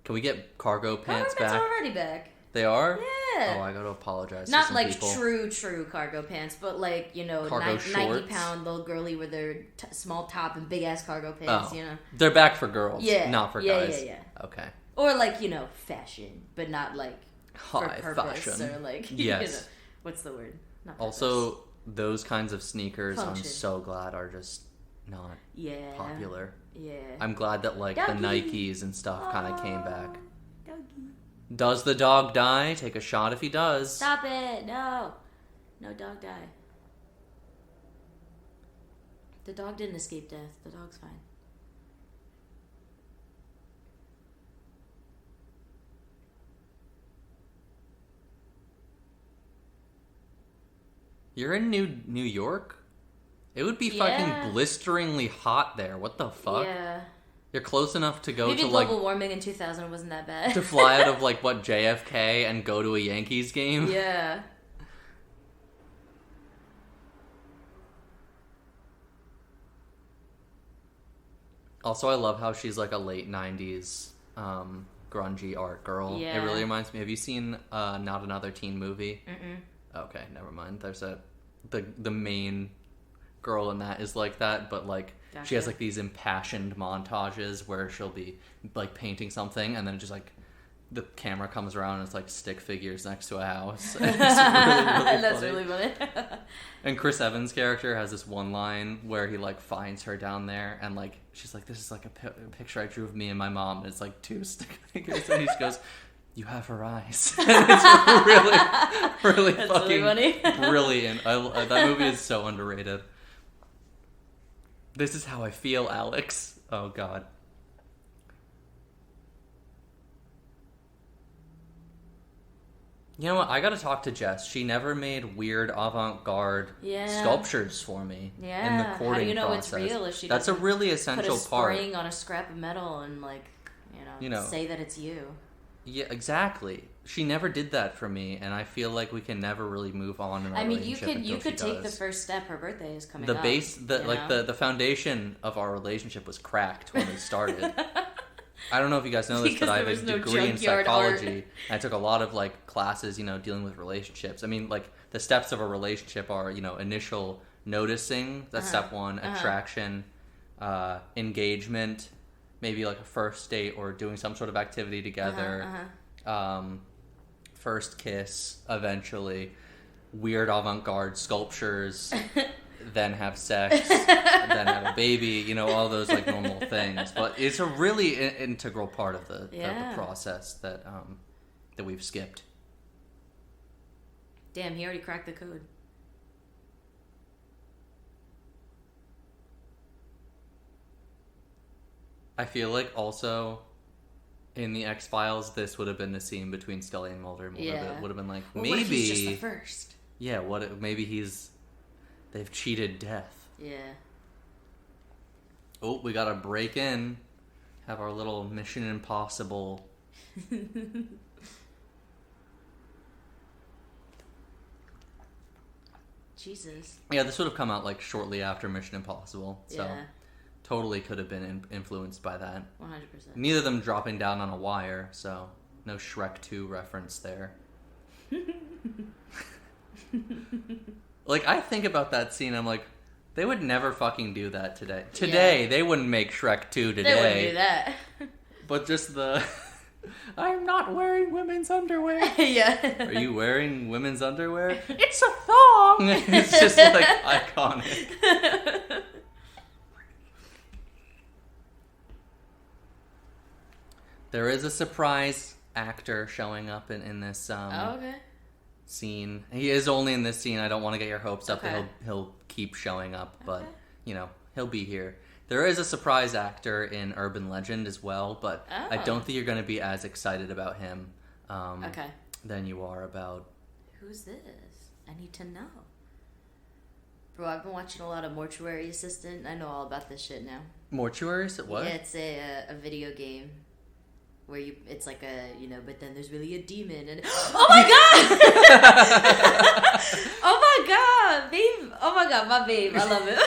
Can we get cargo pants back? Cargo pants are already back. They are? Yeah. Oh, I gotta apologize Not to some like people. true cargo pants, but like, you know, Cargo 90-pound little girly with their small top and big ass cargo pants, you know. They're back for girls, not for guys. Yeah. Okay. Or like, you know, fashion, but not like high for purpose fashion. or like, yes. You know, what's the word? Not purpose. Also, those kinds of sneakers, Function. I'm so glad are just not popular. Yeah. I'm glad that, like, Doggy. the Nikes and stuff kind of came back. Doggy. Does the dog die? Take a shot if he does. Stop it! No! No dog die. The dog didn't escape death. The dog's fine. You're in New York? It would be fucking blisteringly hot there. What the fuck? Yeah. You're close enough to go Maybe to global warming in 2000 wasn't that bad. to fly out of what JFK and go to a Yankees game. Yeah. Also, I love how she's like a late 90s grungy art girl. Yeah. It really reminds me. Have you seen Not Another Teen Movie? Okay, never mind. There's the main girl in that is like that, but like she has like these impassioned montages where she'll be like painting something and then just like the camera comes around and it's like stick figures next to a house. And it's That's funny. really funny. And Chris Evans' character has this one line where he like finds her down there and like she's like, this is like a picture I drew of me and my mom, and it's like two stick figures, and he just goes, you have her eyes. And it's really That's fucking really funny. brilliant. That movie is so underrated. This is how I feel, Alex. Oh, God. You know what? I gotta talk to Jess. She never made weird avant-garde sculptures for me in the courting process. How do you know it's real if she That's a really essential put a part. spring on a scrap of metal and like, you know, say that it's you. Yeah, exactly. She never did that for me, and I feel like we can never really move on in our relationship. You could take the first step. Her birthday is coming up. The foundation of our relationship was cracked when we started. I don't know if you guys know this, but I have a degree in psychology. I took a lot of like classes, dealing with relationships. I mean, like the steps of a relationship are, initial noticing. That's step one. Attraction, engagement, maybe like a first date or doing some sort of activity together. First kiss, eventually. Weird avant-garde sculptures. Then have sex, then have a baby, all those like normal things. But it's a really integral part of the process that we've skipped. Damn, he already cracked the code. I feel like also in the X-Files, this would have been the scene between Scully and Mulder. It would have been like, maybe... What if he's just the first? Yeah, maybe they've cheated death. Yeah. Oh, we gotta break in. Have our little Mission Impossible. Jesus. Yeah, this would have come out like shortly after Mission Impossible. So totally could have been influenced by that. 100%. Neither of them dropping down on a wire, so no Shrek 2 reference there. Like, I think about that scene, I'm like, they would never fucking do that today. They wouldn't make Shrek 2 today. They wouldn't do that. But just I'm not wearing women's underwear. Yeah. Are you wearing women's underwear? It's a thong! It's just, like, iconic. There is a surprise actor showing up in this, scene. He is only in this scene. I don't want to get your hopes up that he'll keep showing up, but he'll be here. There is a surprise actor in Urban Legend as well, but I don't think you're going to be as excited about him than you are about... Who's this? I need to know. Bro, I've been watching a lot of Mortuary Assistant. I know all about this shit now. Mortuary Assistant? What? Yeah, it's a video game. Where it's like but then there's really a demon and oh my god! Oh my god, babe! Oh my god, my babe, I love it.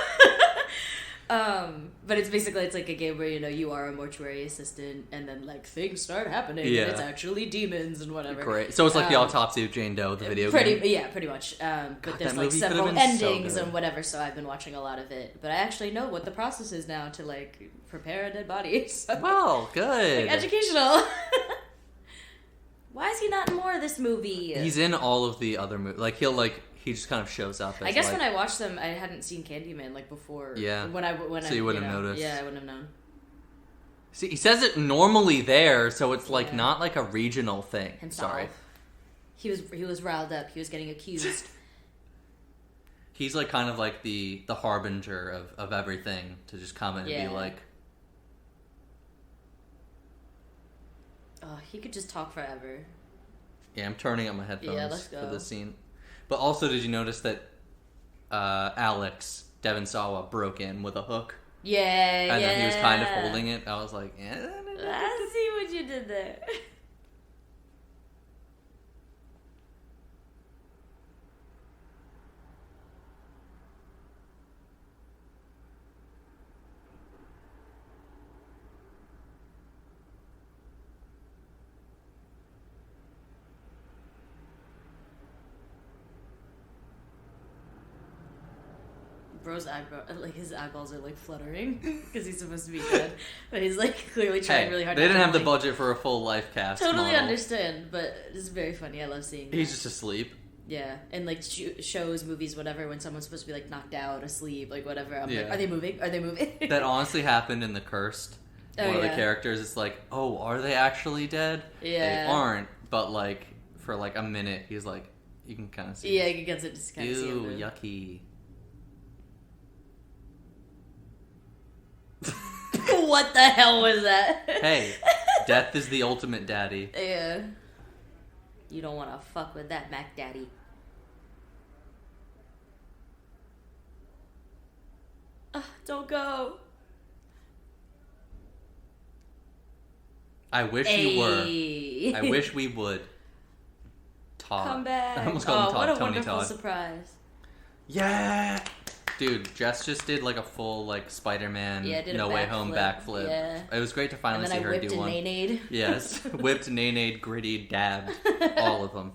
But it's like a game where you are a mortuary assistant and then like things start happening and it's actually demons and whatever. Great. So it's like the Autopsy of Jane Doe, the video game. Yeah, pretty much. But there's like several endings and whatever, so I've been watching a lot of it. But I actually know what the process is now to like prepare a dead body. So, well, good. Like educational. Why is he not in more of this movie? He's in all of the other movies. Like he just kind of shows up. As, I guess when I watched them, I hadn't seen Candyman like before. Yeah. When so you wouldn't have noticed. Yeah, I wouldn't have known. See, he says it normally there, so it's like Yeah. not like a regional thing. Himself. Sorry. He was riled up. He was getting accused. He's like kind of like the harbinger of everything to just come in and be like... Oh, he could just talk forever. Yeah, I'm turning up my headphones go. for this scene. But also, did you notice that Alex, Devon Sawa, broke in with a hook? Yeah, and then he was kind of holding it. I was like, I see what you did there. Bro's eyebrow, like his eyeballs are like fluttering because he's supposed to be dead, but he's like clearly trying really hard. They didn't have the budget for a full life cast. Totally model. Understand, but it's very funny. I love seeing. He's just asleep. Yeah, and like shows, movies, whatever. When someone's supposed to be like knocked out, asleep, like whatever. I'm like, are they moving? Are they moving? That honestly happened in The Cursed. One of the characters, it's like, oh, are they actually dead? Yeah, they aren't. But like for like a minute, he's like, you can kind of see. Yeah, you can just kind of see him. Ew, yucky. What the hell was that? Hey, death is the ultimate daddy. Yeah. You don't want to fuck with that, Mac Daddy. Don't go. I wish you were. I wish we would. Todd. Come back. I almost called him Todd. What a Tony wonderful Todd. surprise. Yeah. Dude, Jess just did like a full like Spider-Man No Way Home backflip. Yeah. It was great to finally see her do one. Nay-nayed. Yes, whipped, nay-nayed, gritty, dabbed, all of them.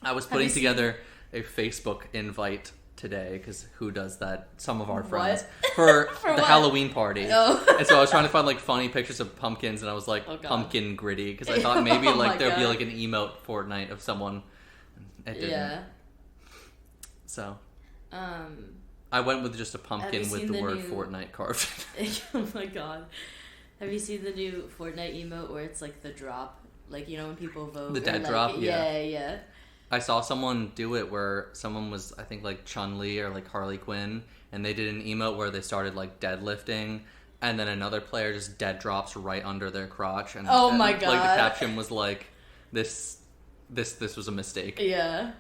I was putting together a Facebook invite today because who does that? Some of our friends for the Halloween party. Oh. And so I was trying to find like funny pictures of pumpkins, and I was like pumpkin gritty because I thought maybe like there'd be like an emote Fortnite of someone. It didn't. Yeah. So. I went with just a pumpkin with the word Fortnite carved. Oh my god. Have you seen the new Fortnite emote where it's like the drop? Like, you know, when people vote. The dead like, drop? Yeah. I saw someone do it where someone was, I think, like Chun-Li or like Harley Quinn, and they did an emote where they started like deadlifting, and then another player just dead drops right under their crotch. And, oh my god. Like the caption was like, this was a mistake. Yeah.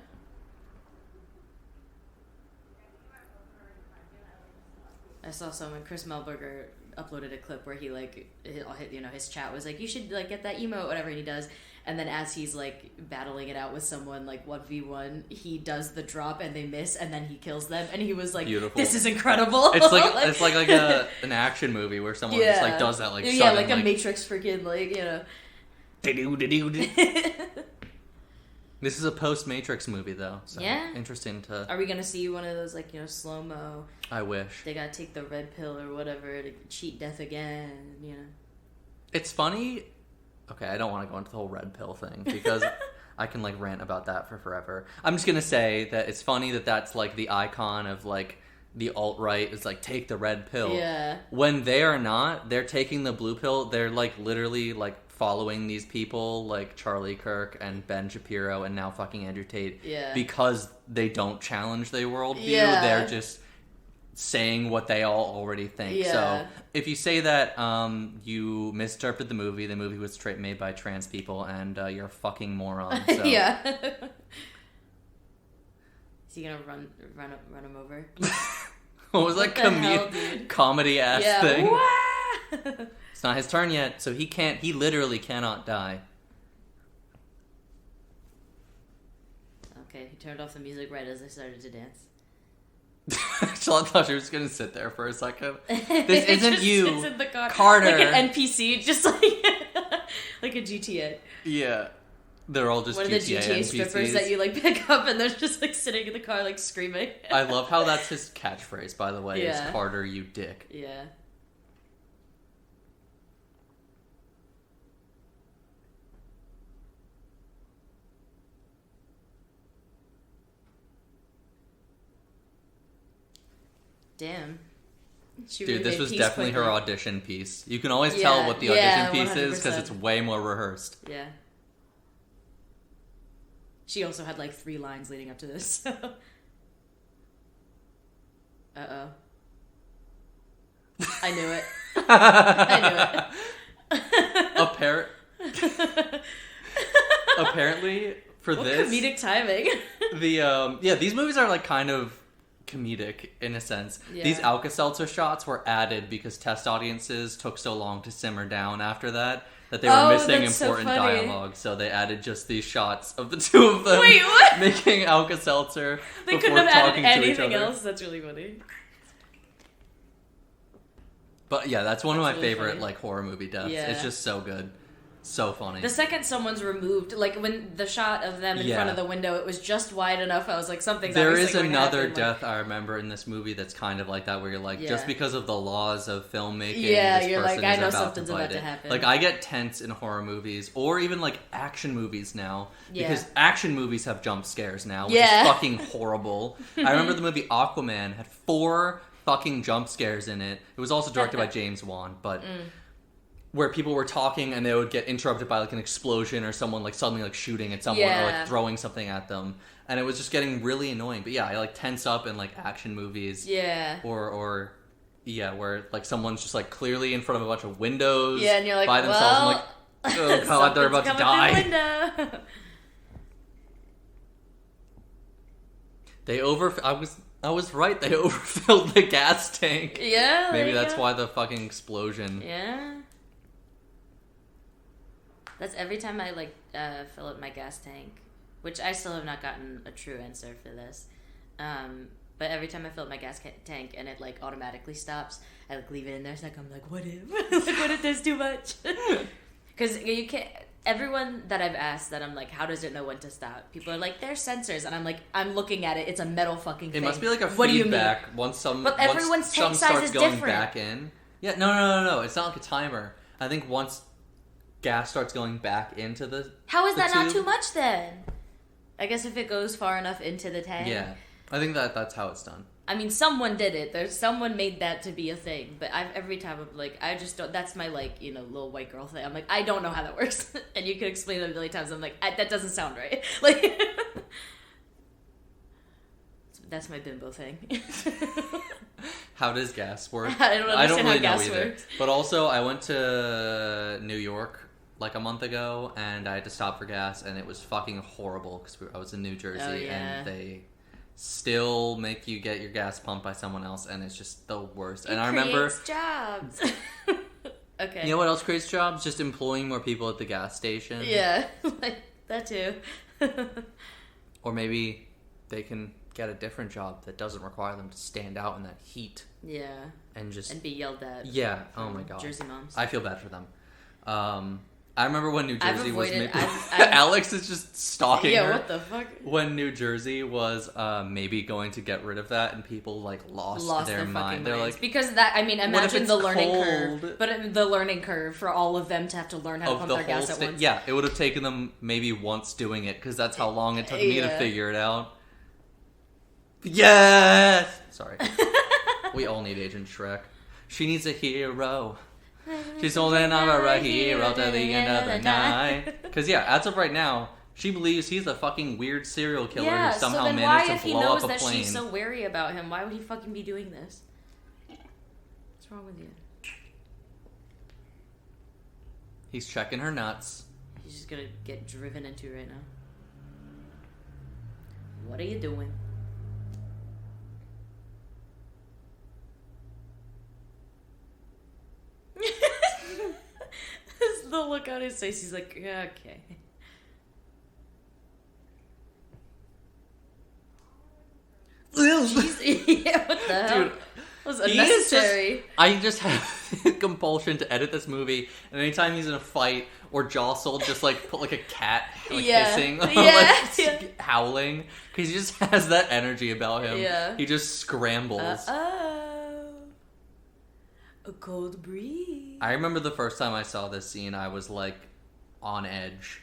I saw someone, Chris Melberger, uploaded a clip where he like, you know, his chat was like, you should like get that emote, whatever, and he does. And then as he's like battling it out with someone like 1v1, he does the drop and they miss, and then he kills them. And he was like, beautiful. This is incredible. It's like it's like an action movie where someone just like does that like sudden, like a Matrix freaking like, you know. This is a post-Matrix movie, though. So interesting to... Are we going to see one of those, like, you know, slow-mo... I wish. They got to take the red pill or whatever to cheat death again, you know? It's funny... Okay, I don't want to go into the whole red pill thing, because I can, like, rant about that for forever. I'm just going to say that it's funny that that's, like, the icon of, like, the alt-right is, like, take the red pill. Yeah. When they are not, they're taking the blue pill, they're, like, literally, like, following these people like Charlie Kirk and Ben Shapiro and now fucking Andrew Tate because they don't challenge their worldview. They're just saying what they all already think. So if you say that you misinterpreted the movie was made by trans people, and you're a fucking moron. So. Yeah. Is he gonna run him over? What was that comedy ass thing? It's not his turn yet, so he literally cannot die. Okay, he turned off the music right as I started to dance. Charlotte thought she was going to sit there for a second. This isn't you, in the car. Carter. Like an NPC, just like like a GTA. Yeah. They're all just one of the GTA strippers that you like pick up, and they're just like sitting in the car like screaming. I love how that's his catchphrase, by the way, is Carter, you dick. Yeah. Damn. Dude, this was definitely her audition piece. You can always tell what the audition piece 100%. Is because it's way more rehearsed. Yeah. She also had like 3 lines leading up to this. Uh-oh. I knew it. I knew it. Apparently, for what this... comedic timing. These movies are like kind of comedic in a sense. Yeah. These Alka-Seltzer shots were added because test audiences took so long to simmer down after that they were missing important dialogue, so they added just these shots of the two of them making Alka-Seltzer they couldn't have added anything else. That's really funny. But yeah, that's one of my favorite like horror movie deaths. Yeah. It's just so good. So funny. The second someone's removed, like when the shot of them in front of the window, it was just wide enough. I was like, something's there is another death I remember in this movie that's kind of like that, where you're like, just because of the laws of filmmaking, you're like, I know something's about to happen. Like, I get tense in horror movies or even like action movies now because action movies have jump scares now, which is fucking horrible. I remember the movie Aquaman had 4 fucking jump scares in it. It was also directed by James Wan, but. Where people were talking and they would get interrupted by like an explosion or someone like suddenly like shooting at someone or like throwing something at them, and it was just getting really annoying. But I like tense up in like action movies, or where like someone's just like clearly in front of a bunch of windows, and you're like, by themselves, and like, oh god, they're about to die. I was right. They overfilled the gas tank. Yeah, maybe that's why the fucking explosion. Yeah. That's every time I like fill up my gas tank, which I still have not gotten a true answer for this. But every time I fill up my gas tank and it like automatically stops, I like leave it in there. So like, I'm like, what if? Like, what if there's too much? Because you can't. Everyone that I've asked that I'm like, how does it know when to stop? People are like, there's sensors, and I'm like, I'm looking at it. It's a metal fucking thing. It must be like a what feedback. Do you mean? Once some, but everyone's tank size starts is going different. Back in. Yeah, no. It's not like a timer. I think once gas starts going back into the how is that tube, not too much then? I guess if it goes far enough into the tank. Yeah, I think that's how it's done. I mean, someone did it. Someone made that to be a thing. But every time I'm like, I just don't. That's my like, little white girl thing. I'm like, I don't know how that works. And you could explain it a million times. I'm like, that doesn't sound right. Like, that's my bimbo thing. How does gas work? I don't understand really how gas know either. works. But also, I went to New York like a month ago, and I had to stop for gas, and it was fucking horrible because I was in New Jersey, and they still make you get your gas pumped by someone else, and it's just the worst. And I remember jobs. Okay. You know what else creates jobs? Just employing more people at the gas station. Yeah, like that too. Or maybe they can get a different job that doesn't require them to stand out in that heat. Yeah. And be yelled at. Yeah. Oh my god. Jersey moms. I feel bad for them. I remember when New Jersey was Alex is just stalking her. Yeah, what the fuck? When New Jersey was maybe going to get rid of that, and people like lost their mind. They're like, because that, I mean, imagine the learning curve, but the learning curve for all of them to have to learn how to pump their gas at once. Yeah, it would have taken them maybe once doing it, because that's how long it took me to figure it out. Yes. Sorry. We all need Agent Shrek. She needs a hero. She's holding on a hero to the end of the night. Because, as of right now, she believes he's a fucking weird serial killer who somehow managed to blow up a plane. Why, if he knows that she's so wary about him, why would he fucking be doing this? What's wrong with you? He's checking her nuts. He's just gonna get driven into right now. What are you doing? The look on his face, he's like, okay. Yeah, what the hell? Dude, was unnecessary. I just have compulsion to edit this movie, and anytime he's in a fight or jostled, just like put like a cat hissing, like howling, because he just has that energy about him. Yeah. He just scrambles. A cold breeze. I remember the first time I saw this scene, I was like on edge,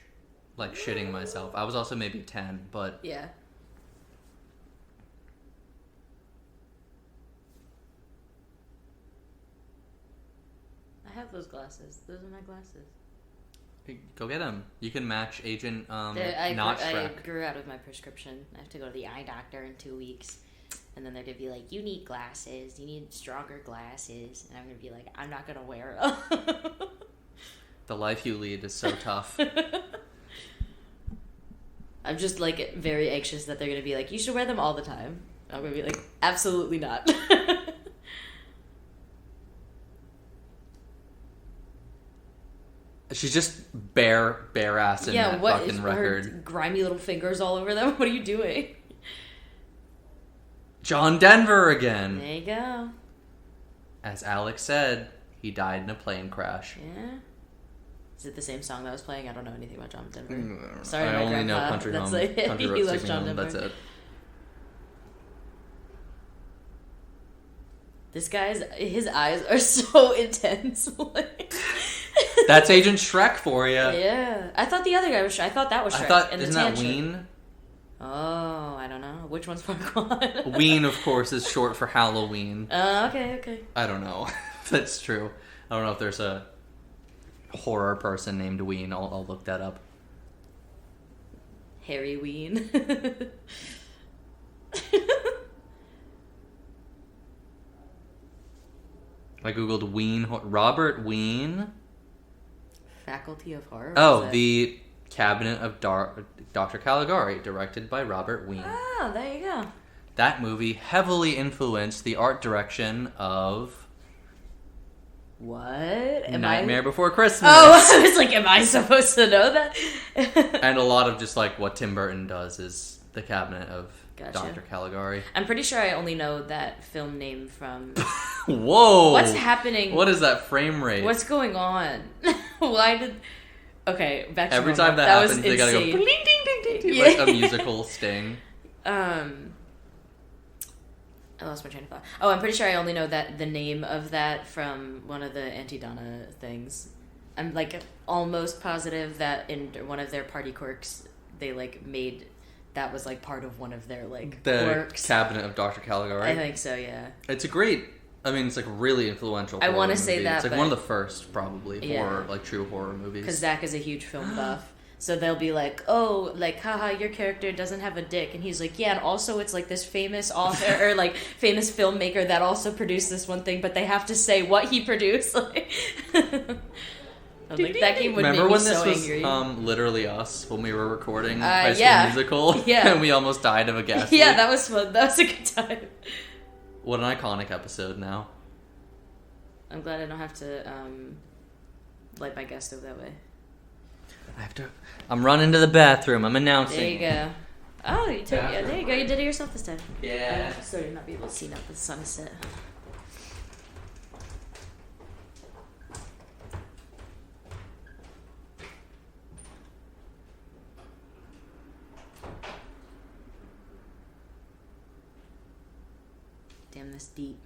like shitting myself. I was also maybe 10, but yeah. those glasses. Those are my glasses. Hey, go get them. You can match Agent not Shrek. I grew out of my prescription. I have to go to the eye doctor in 2 weeks. And then they're going to be like, you need glasses. You need stronger glasses. And I'm going to be like, I'm not going to wear them. The life you lead is so tough. I'm just, like, very anxious that they're going to be like, you should wear them all the time. I'm going to be like, absolutely not. She's just bare ass in that fucking record. Her grimy little fingers all over them? What are you doing? John Denver again. There you go. As Alex said, he died in a plane crash. Yeah. Is it the same song that was playing? I don't know anything about John Denver. Sorry, I only know Country Home. Like, Country he Road loves Singing John Home. Denver. That's it. This his eyes are so intense. That's Agent Shrek for you. Yeah. I thought the other guy was Shrek. I thought that was Shrek. Isn't that Ween? Oh, I don't know. Which one's part one? Ween, of course, is short for Halloween. Okay. I don't know. That's true. I don't know if there's a horror person named Ween. I'll look that up. Harry Ween. I googled Ween. Robert Ween. Faculty of Horror? Oh, the Cabinet of Dr. Caligari, directed by Robert Ween. Oh, there you go. That movie heavily influenced the art direction of... What? Nightmare Before Christmas. Oh, I was like, am I supposed to know that? And a lot of just like what Tim Burton does is the Cabinet of Dr. Caligari. I'm pretty sure I only know that film name from... Whoa! What's happening? What is that frame rate? What's going on? Why did... Okay, back to every time that happens, they gotta go ding, ding, ding, ding, yeah. Like a musical sting. I lost my train of thought. Oh, I'm pretty sure I only know that the name of that from one of the Auntie Donna things. I'm like almost positive that in one of their party quirks, they like made that was like part of one of their like quirks. The Cabinet of Dr. Caligari. I think so, yeah. It's a great. I mean, it's like really influential. I want to movie. say that, it's like one of the first, probably, yeah. horror, like true horror movies. Because Zach is a huge film buff, so they'll be like, "Oh, like, haha, your character doesn't have a dick," and he's like, "Yeah, and also it's like this famous author or like famous filmmaker that also produced this one thing, but they have to say what he produced." Like, I'm like, that game would Remember make me when this so was angry. literally us when we were recording High School yeah. Musical? Yeah, and we almost died of a gas Yeah, leak? that was fun. That was a good time. What an iconic episode now. I'm glad I don't have to light my gas stove that way. I'm running to the bathroom. I'm announcing. There you go. Oh, you took it. There you go. You did it yourself this time. Yeah. So you'll not be able to see now that the sun is set. Damn, that's deep.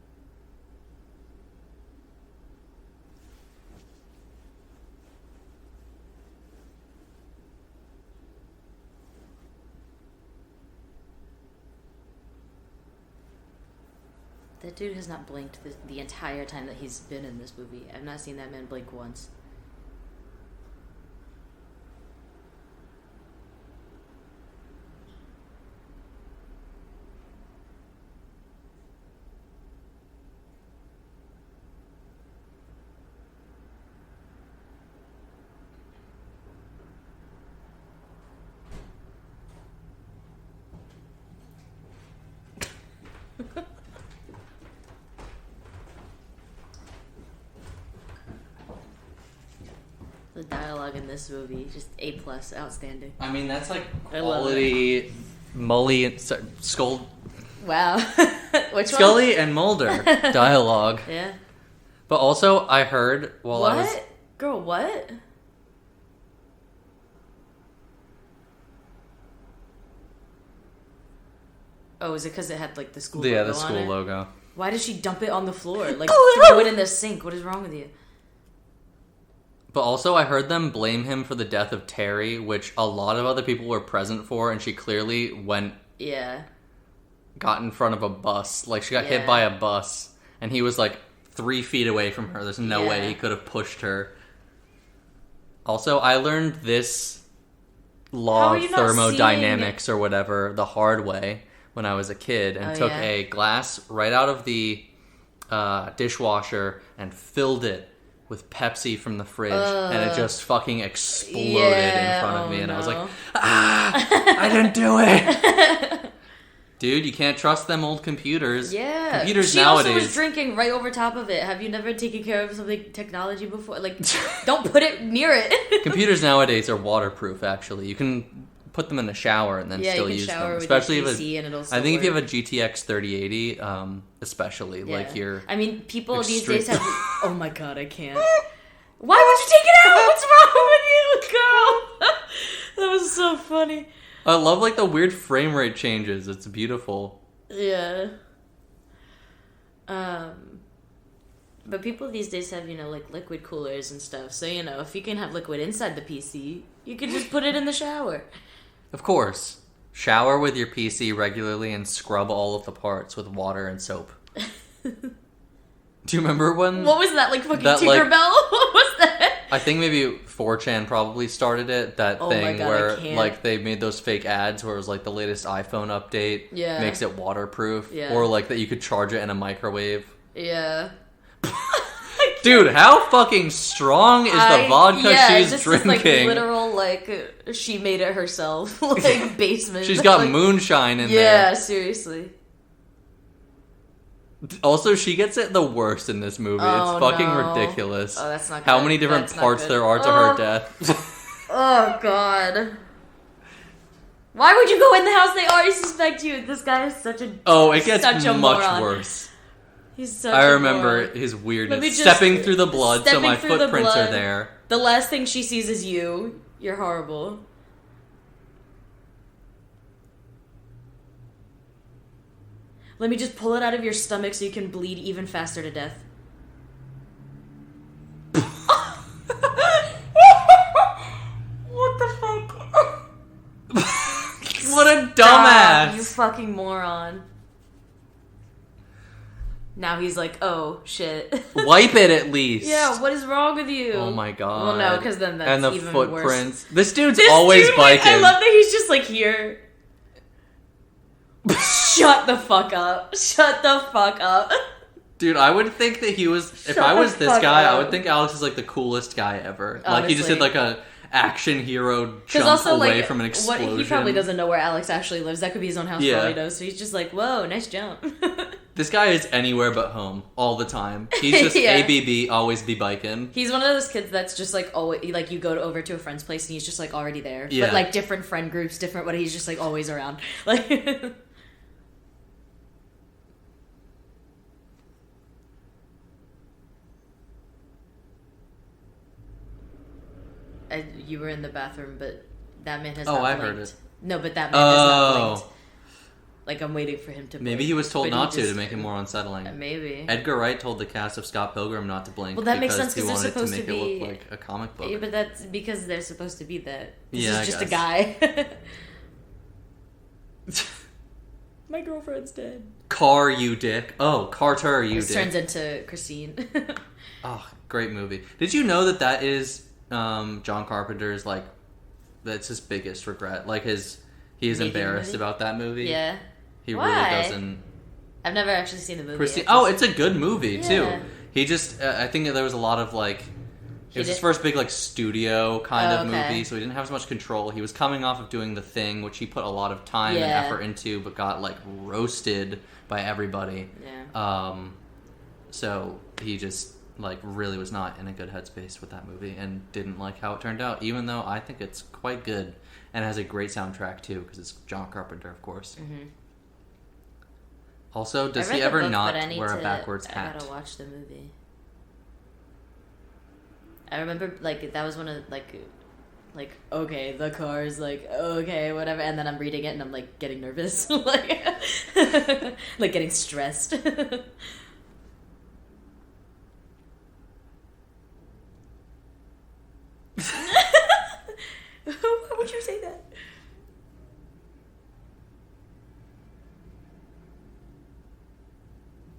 That dude has not blinked the entire time that he's been in this movie. I've not seen that man blink once. The dialogue in this movie, just A+, outstanding. I mean, that's like quality Mully and Skull. Wow. Which Scully one? and Mulder dialogue. Yeah. But also, I heard while what? I was... Girl, what? Oh, is it because it had like the school logo on it? Yeah, the school logo. Why did she dump it on the floor? Like, throw it in the sink. What is wrong with you? But also, I heard them blame him for the death of Terry, which a lot of other people were present for, and she clearly got in front of a bus. Like, she got hit by a bus, and he was, like, 3 feet away from her. There's no way he could have pushed her. Also, I learned this law of thermodynamics or whatever the hard way when I was a kid, and took a glass right out of the dishwasher and filled it with Pepsi from the fridge, and it just fucking exploded in front of me, and I was like, I didn't do it. Dude, you can't trust them old computers. Yeah. Computers she nowadays. She also was drinking right over top of it. Have you never taken care of something technology before? Like, don't put it near it. Computers nowadays are waterproof, actually. You can put them in the shower and then still use them. Especially if I think if you have a GTX 3080, especially, like you're... I mean, people these days have... Oh my god, I can't. Why would you take it out? What's wrong with you, girl? That was so funny. I love, like, the weird frame rate changes. It's beautiful. Yeah. But people these days have, like, liquid coolers and stuff. So, if you can have liquid inside the PC, you can just put it in the shower. Of course. Shower with your PC regularly and scrub all of the parts with water and soap. Do you remember when... What was that, like, fucking Tinkerbell? What was that? I think maybe 4chan probably started it, that thing where, like, they made those fake ads where it was, like, the latest iPhone update makes it waterproof, or, like, that you could charge it in a microwave. Yeah. Dude, how fucking strong is the vodka she's just drinking? This, like, literal, like, she made it herself, like, basement. She's got like, moonshine in there. Yeah, seriously. Also, she gets it the worst in this movie. It's fucking ridiculous. Oh, that's not good. How many different parts there are to her death. Oh, God. Why would you go in the house? They already suspect you. This guy is such a it gets much worse. He's such I remember his weirdness. Stepping through the blood, so my footprints are there. The last thing she sees is you. You're horrible. Let me just pull it out of your stomach so you can bleed even faster to death. What the fuck? What a dumbass! You fucking moron. Now he's like, oh, shit. Wipe it at least. Yeah, what is wrong with you? Oh my god. Well, no, because then that's even worse. And the footprints. This dude's always biking. I love that he's just like, here. Shut the fuck up. Shut the fuck up. Dude, I would think that he was... If I was this guy, I would think Alex is like the coolest guy ever. Honestly. Like, he just did like a action hero jump also, away from an explosion. He probably doesn't know where Alex actually lives. That could be his own house for all he knows. So he's just like, whoa, nice jump. This guy is anywhere but home all the time. He's just ABB, always be biking. He's one of those kids that's just like always like you go over to a friend's place and he's just like already there. Yeah. But like different friend groups, different what he's just like always around. Like you were in the bathroom, but that man has not blinked. I heard it. No, but that man has not blinked. Like, I'm waiting for him to blink. Maybe he was told not to make it more unsettling. Maybe. Edgar Wright told the cast of Scott Pilgrim not to blink. Well, that makes sense because they're supposed to make it look like a comic book. Yeah, but that's because they're supposed to be that. This is just a guy. My girlfriend's dead. Car, you dick. Oh, Carter, you dick. This turns into Christine. Oh, great movie. Did you know that is John Carpenter's, like, that's his biggest regret? Like, he is embarrassed about that movie. Yeah. He really doesn't... I've never actually seen the movie. Christine... Oh, it's a good movie, too. He just... I think there was a lot of, like... It was his first big, like, studio kind of movie, so he didn't have as much control. He was coming off of doing The Thing, which he put a lot of time and effort into, but got, like, roasted by everybody. Yeah. So he just, like, really was not in a good headspace with that movie and didn't like how it turned out, even though I think it's quite good and has a great soundtrack, too, because it's John Carpenter, of course. Mm-hmm. Also, does he ever not wear a backwards hat? I gotta watch the movie. I remember, like, that was one of, like, okay, the car's, like, okay, whatever, and then I'm reading it, and I'm, like, getting nervous, like, like, getting stressed. Why would you say that?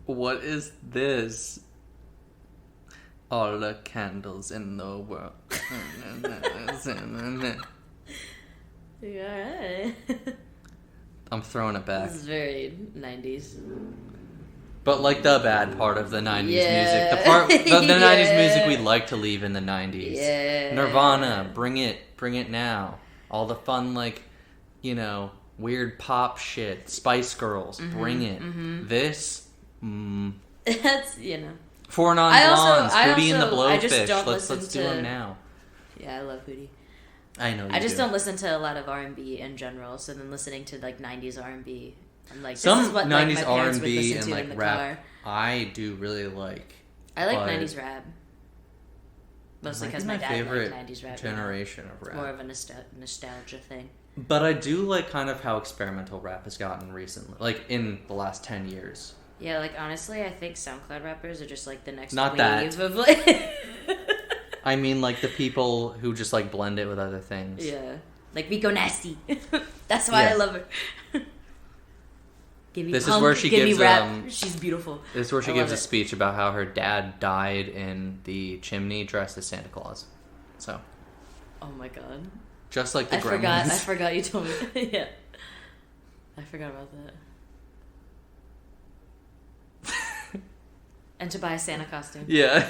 What is this? All the candles in the world. You alright? I'm throwing it back. This is very 90s. But like the bad part of the 90s music. The 90s music we like to leave in the 90s. Yeah. Nirvana, bring it now. All the fun, like, you know, weird pop shit. Spice Girls, bring it. This, That's, you know. Four Non-Blondes, Hootie and the Blowfish. Let's do them now. Yeah, I love Hootie. I know you I just do. don't listen to a lot of R&B in general, so then listening to, like, 90s R&B, I'm like, this some is what 90s like, my parents R&B would listen and to like in the rap car. I do really like. I like 90s rap. Mostly because my dad favorite liked 90s rap. generation of rap. It's more of a nostalgia thing. But I do like kind of how experimental rap has gotten recently, like in the last 10 years. Yeah, like honestly, I think SoundCloud rappers are just like the next Not wave that. of like. I mean, like the people who just like blend it with other things. Yeah, like Rico Nasty. That's why I love her. Give me this punk, is where she give gives me rap. She's beautiful. This is where she gives a speech about how her dad died in the chimney dressed as Santa Claus. So. Oh my god. Just like the Gremlins. I forgot you told me. Yeah. I forgot about that. And to buy a Santa costume. Yeah.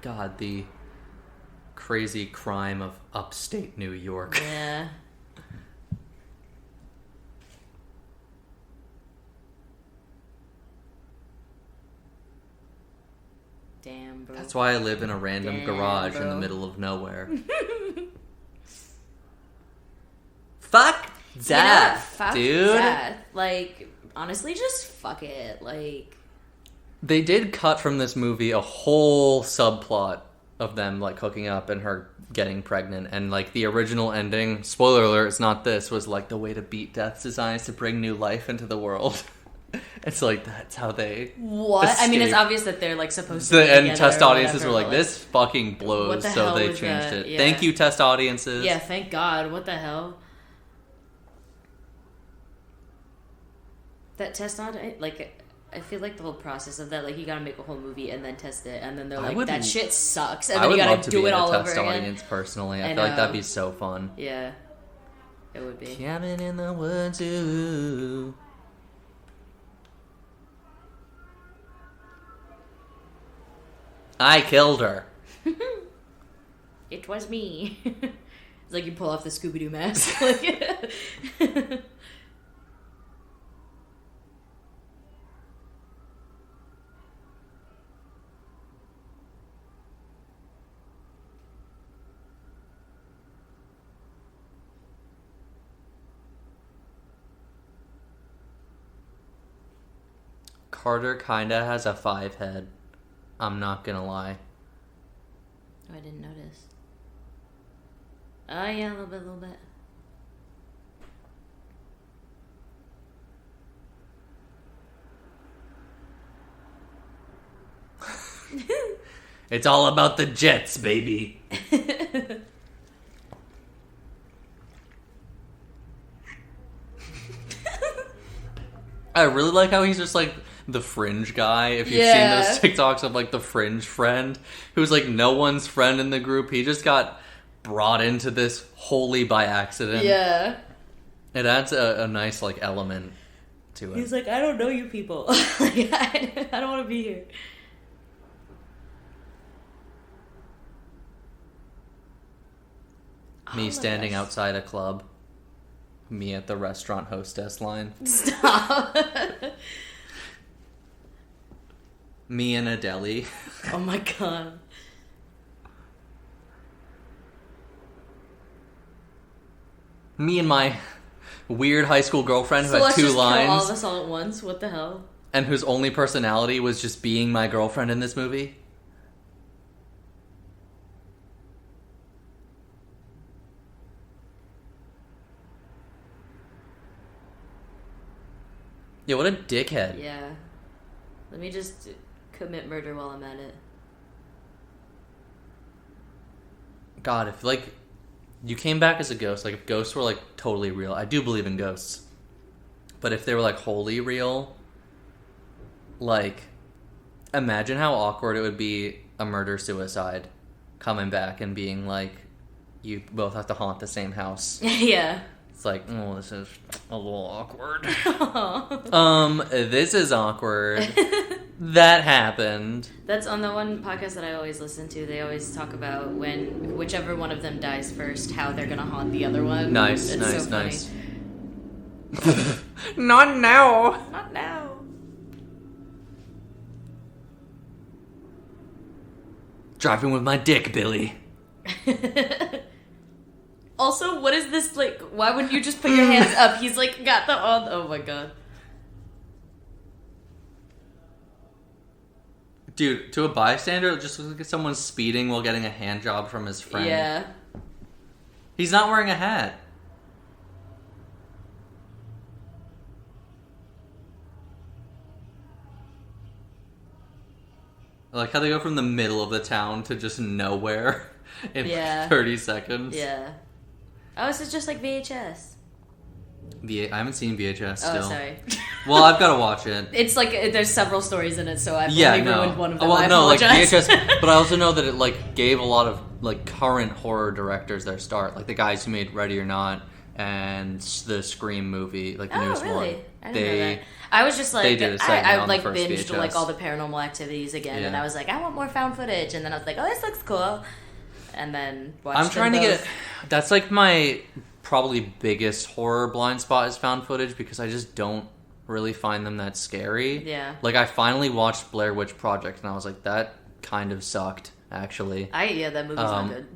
God, the crazy crime of upstate New York. Yeah. Damn, bro. That's why I live in a random garage in the middle of nowhere. Fuck that, dude. That. Like, honestly, just fuck it. Like, they did cut from this movie a whole subplot of them like hooking up and her getting pregnant, and like the original ending, spoiler alert, it's not this, was like the way to beat death's designs to bring new life into the world. It's like that's how they escape. I mean, it's obvious that they're like supposed to be and test audiences whatever, were like, this fucking blows, so they changed it. Yeah. Thank you, test audiences. Yeah, thank God. What the hell? That test audience, like, I feel like the whole process of that, like, you gotta make a whole movie and then test it, and then they're like, that shit sucks, and then you gotta do it all over again. I would love to be in a test audience, personally. I feel like that'd be so fun. Yeah, it would be. Cabin in the woods, ooh. I killed her. It was me. It's like you pull off the Scooby-Doo mask. Like, Carter kinda has a 5 head. I'm not gonna lie. Oh, I didn't notice. Oh yeah, a little bit. It's all about the jets, baby. I really like how he's just like the fringe guy. If you've seen those TikToks of like the fringe friend who's like no one's friend in the group, he just got brought into this wholly by accident. Yeah. It adds a nice like element to it. He's like, I don't know you people. Like, I don't want to be here. Me standing outside a club. Me at the restaurant hostess line. Stop. Me in a deli. Oh my god. Me and my weird high school girlfriend who So had let's 2 just lines. kill all of us all at once. What the hell? And whose only personality was just being my girlfriend in this movie. Yeah, what a dickhead. Yeah. Let me just commit murder while I'm at it. God, if like you came back as a ghost, like if ghosts were like totally real, I do believe in ghosts. But if they were like wholly real, like imagine how awkward it would be a murder-suicide coming back and being like, you both have to haunt the same house. Yeah. It's like, oh, this is a little awkward. This is awkward. That happened. That's on the one podcast that I always listen to. They always talk about when whichever one of them dies first, how they're gonna haunt the other one. Nice. Not now. Not now. Driving with my dick, Billy. Also, what is this like? Why wouldn't you just put your hands up? He's like got the oh my god. Dude, to a bystander, it just looks like someone's speeding while getting a hand job from his friend. Yeah. He's not wearing a hat. I like how they go from the middle of the town to just nowhere in 30 seconds. Yeah. Oh, this is just like VHS. I haven't seen VHS still. Oh, sorry. Well, I've got to watch it. It's like there's several stories in it, so I've only ruined one of them. I like apologize. VHS, but I also know that it like gave a lot of like current horror directors their start, like the guys who made Ready or Not and the Scream movie, like the newest really? one. I didn't know that. I was just like, they did a segment I on like the first binged VHS. like all the Paranormal Activities again, and I was like, I want more found footage, and then I was like, oh, this looks cool, and then watched I'm trying them to both. get. That's like my probably biggest horror blind spot is found footage because I just don't really find them that scary. Yeah. Like I finally watched Blair Witch Project and I was like, that kind of sucked actually. That movie's not good.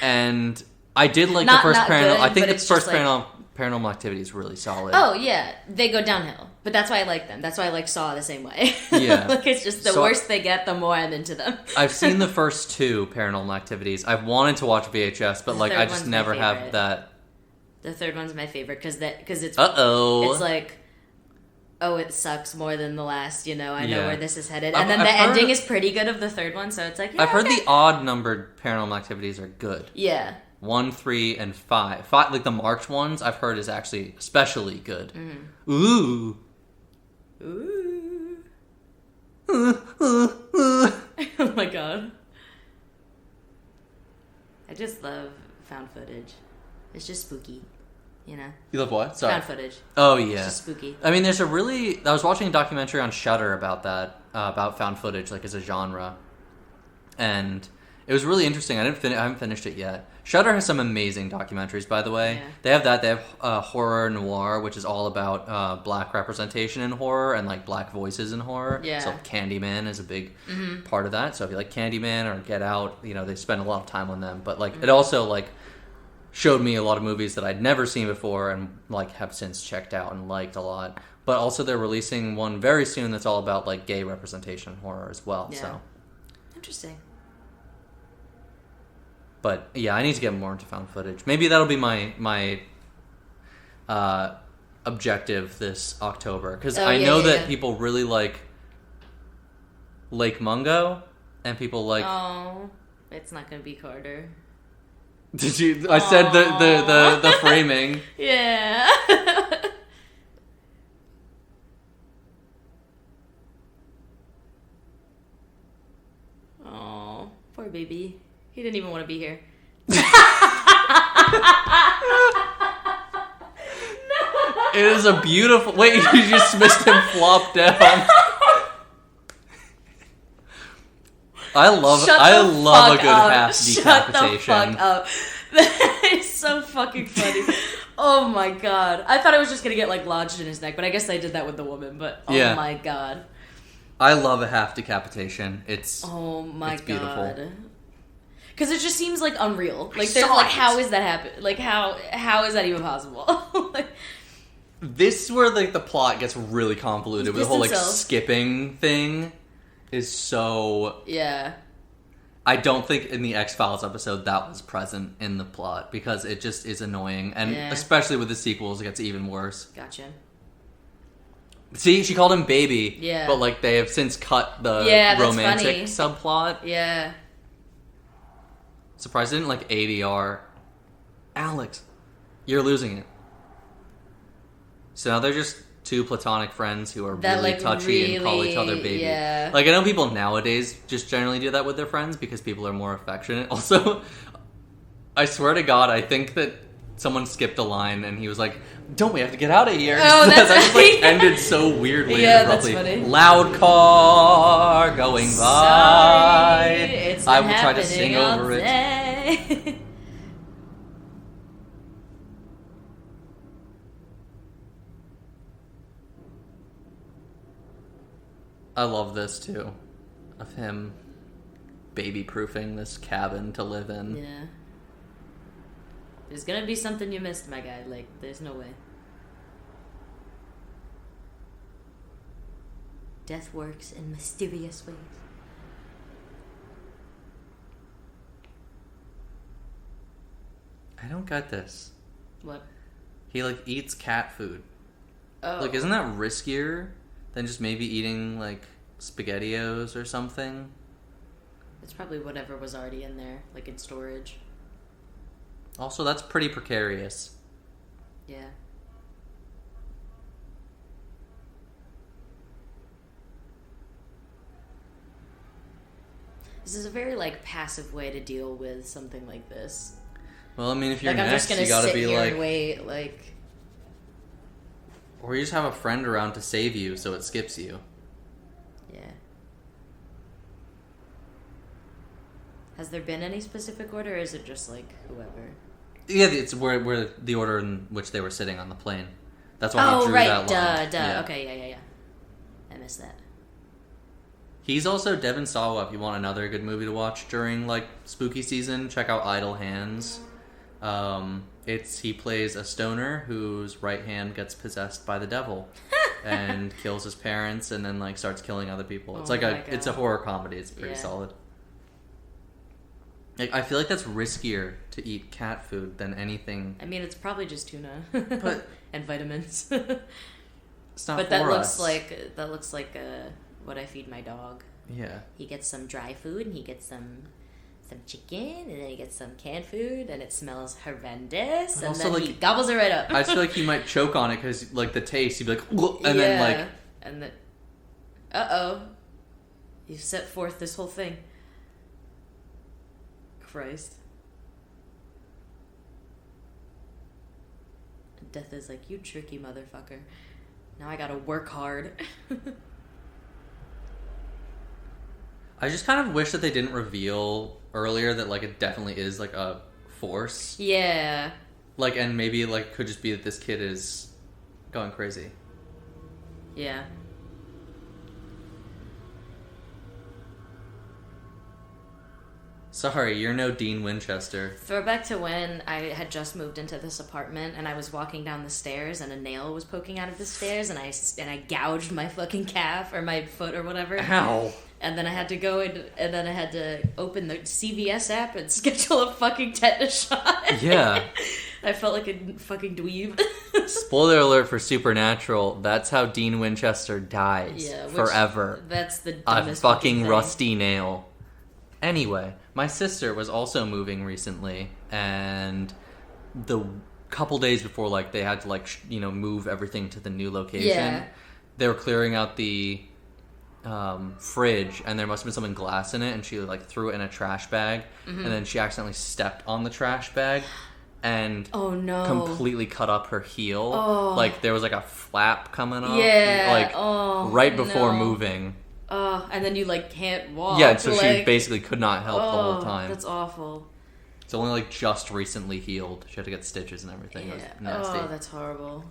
And I did like Not- the first not Paranormal. good, I think but the it's first just, like- Paranormal Activity is really solid. Oh yeah, they go downhill, but that's why I like them. That's why I like Saw the same way. Yeah. Like it's just the worse they get, the more I'm into them. I've seen the first two Paranormal Activities. I've wanted to watch VHS, but like I just never have that. The third one's my favorite because it's it's like, oh, it sucks more than the last. You know, I know where this is headed, and I've then the heard- ending is pretty good of the third one. So it's like, I've heard the odd numbered Paranormal Activities are good. Yeah. 1, 3, and 5. Like the March ones, I've heard is actually especially good. Mm-hmm. Ooh. Oh my god. I just love found footage. It's just spooky, you know. You love what? Sorry. Found footage. Oh yeah. It's just spooky. I mean, I was watching a documentary on Shudder about that, about found footage, like as a genre, and it was really interesting. I haven't finished it yet. Shudder has some amazing documentaries, by the way. Yeah. They have that. They have Horror Noir, which is all about black representation in horror and like black voices in horror. Yeah. So Candyman is a big part of that. So if you like Candyman or Get Out, you know, they spend a lot of time on them. But like it also like showed me a lot of movies that I'd never seen before and like have since checked out and liked a lot. But also they're releasing one very soon that's all about like gay representation in horror as well. Yeah. So Interesting. But yeah, I need to get more into found footage. Maybe that'll be my objective this October because I know that people really like Lake Mungo, and people like. Oh, it's not gonna be Carter. Did you? I said the framing. Yeah. Oh, poor baby. He didn't even want to be here. It is a beautiful. Wait, you just missed him flop down. I love a good half decapitation. Shut the fuck up. That is so fucking funny. Oh my god. I thought I was just gonna get like lodged in his neck, but I guess I did that with the woman, but oh my god. I love a half decapitation. It's beautiful. Because it just seems like unreal. Like they're like, how is that happen? Like how is that even possible? Like, this is where like the plot gets really convoluted. With the whole like skipping thing is so. Yeah. I don't think in the X-Files episode that was present in the plot because it just is annoying, and especially with the sequels, it gets even worse. Gotcha. See, she called him baby. Yeah. But like they have since cut the romantic subplot. Yeah. Surprised I didn't like ADR. Alex, you're losing it. So now they're just two platonic friends who are really touchy and call each other baby. Yeah. Like, I know people nowadays just generally do that with their friends because people are more affectionate. Also, I swear to God, I think that someone skipped a line and he was like, "Don't we have to get out of here?" Oh, that's that just like ended so weirdly. Yeah, that's funny. Loud car going by. Sorry, it's I will try to sing over it. I love this too, of him baby-proofing this cabin to live in. Yeah. There's gonna be something you missed, my guy. Like, there's no way. Death works in mysterious ways. I don't get this. What? He, like, eats cat food. Oh. Like, isn't that riskier than just maybe eating, like, SpaghettiOs or something? It's probably whatever was already in there, like in storage. Also, that's pretty precarious. Yeah. This is a very, like, passive way to deal with something like this. Well, I mean, if you're like, next, you gotta be like... and wait, like... Or you just have a friend around to save you, so it skips you. Yeah. Has there been any specific order, or is it just, like, whoever? Yeah, it's where the order in which they were sitting on the plane. That's why he drew that line. Duh. Yeah. Okay, yeah. I missed that. He's also Devon Sawa. If you want another good movie to watch during, like, spooky season, check out Idle Hands. He plays a stoner whose right hand gets possessed by the devil and kills his parents and then, like, starts killing other people. It's it's a horror comedy. It's pretty solid. Like, I feel like that's riskier to eat cat food than anything. I mean, it's probably just tuna, but and vitamins. It's not. But that looks like what I feed my dog. Yeah. He gets some dry food, and he gets some chicken, and then he gets some canned food, and it smells horrendous, and also, then like, he gobbles it right up. I feel like he might choke on it because, like, the taste, he'd be like, and then, like... And then... Uh-oh. You've set forth this whole thing. Christ. Death is like, you tricky motherfucker. Now I gotta work hard. I just kind of wish that they didn't reveal earlier that, like, it definitely is, like, a force. Yeah. Like, and maybe, like, could just be that this kid is going crazy. Yeah. Sorry, you're no Dean Winchester. Throwback to when I had just moved into this apartment and I was walking down the stairs and a nail was poking out of the stairs and I gouged my fucking calf or my foot or whatever. Ow. And then I had to go in, and then I had to open the CVS app and schedule a fucking tetanus shot. Yeah. I felt like a fucking dweeb. Spoiler alert for Supernatural. That's how Dean Winchester dies. Yeah, forever. That's the dumbest a fucking thing. rusty nail. Anyway, my sister was also moving recently, and the couple days before, like, they had to, like, move everything to the new location, they were clearing out the fridge, and there must have been something glass in it, and she, like, threw it in a trash bag, and then she accidentally stepped on the trash bag, and completely cut up her heel. Oh. Like, there was, like, a flap coming off. Yeah. Like, right before moving. And then you, like, can't walk. Yeah, so she basically could not help the whole time. That's awful. It's only, like, just recently healed. She had to get stitches and everything. Yeah. It was nasty. Oh, that's horrible.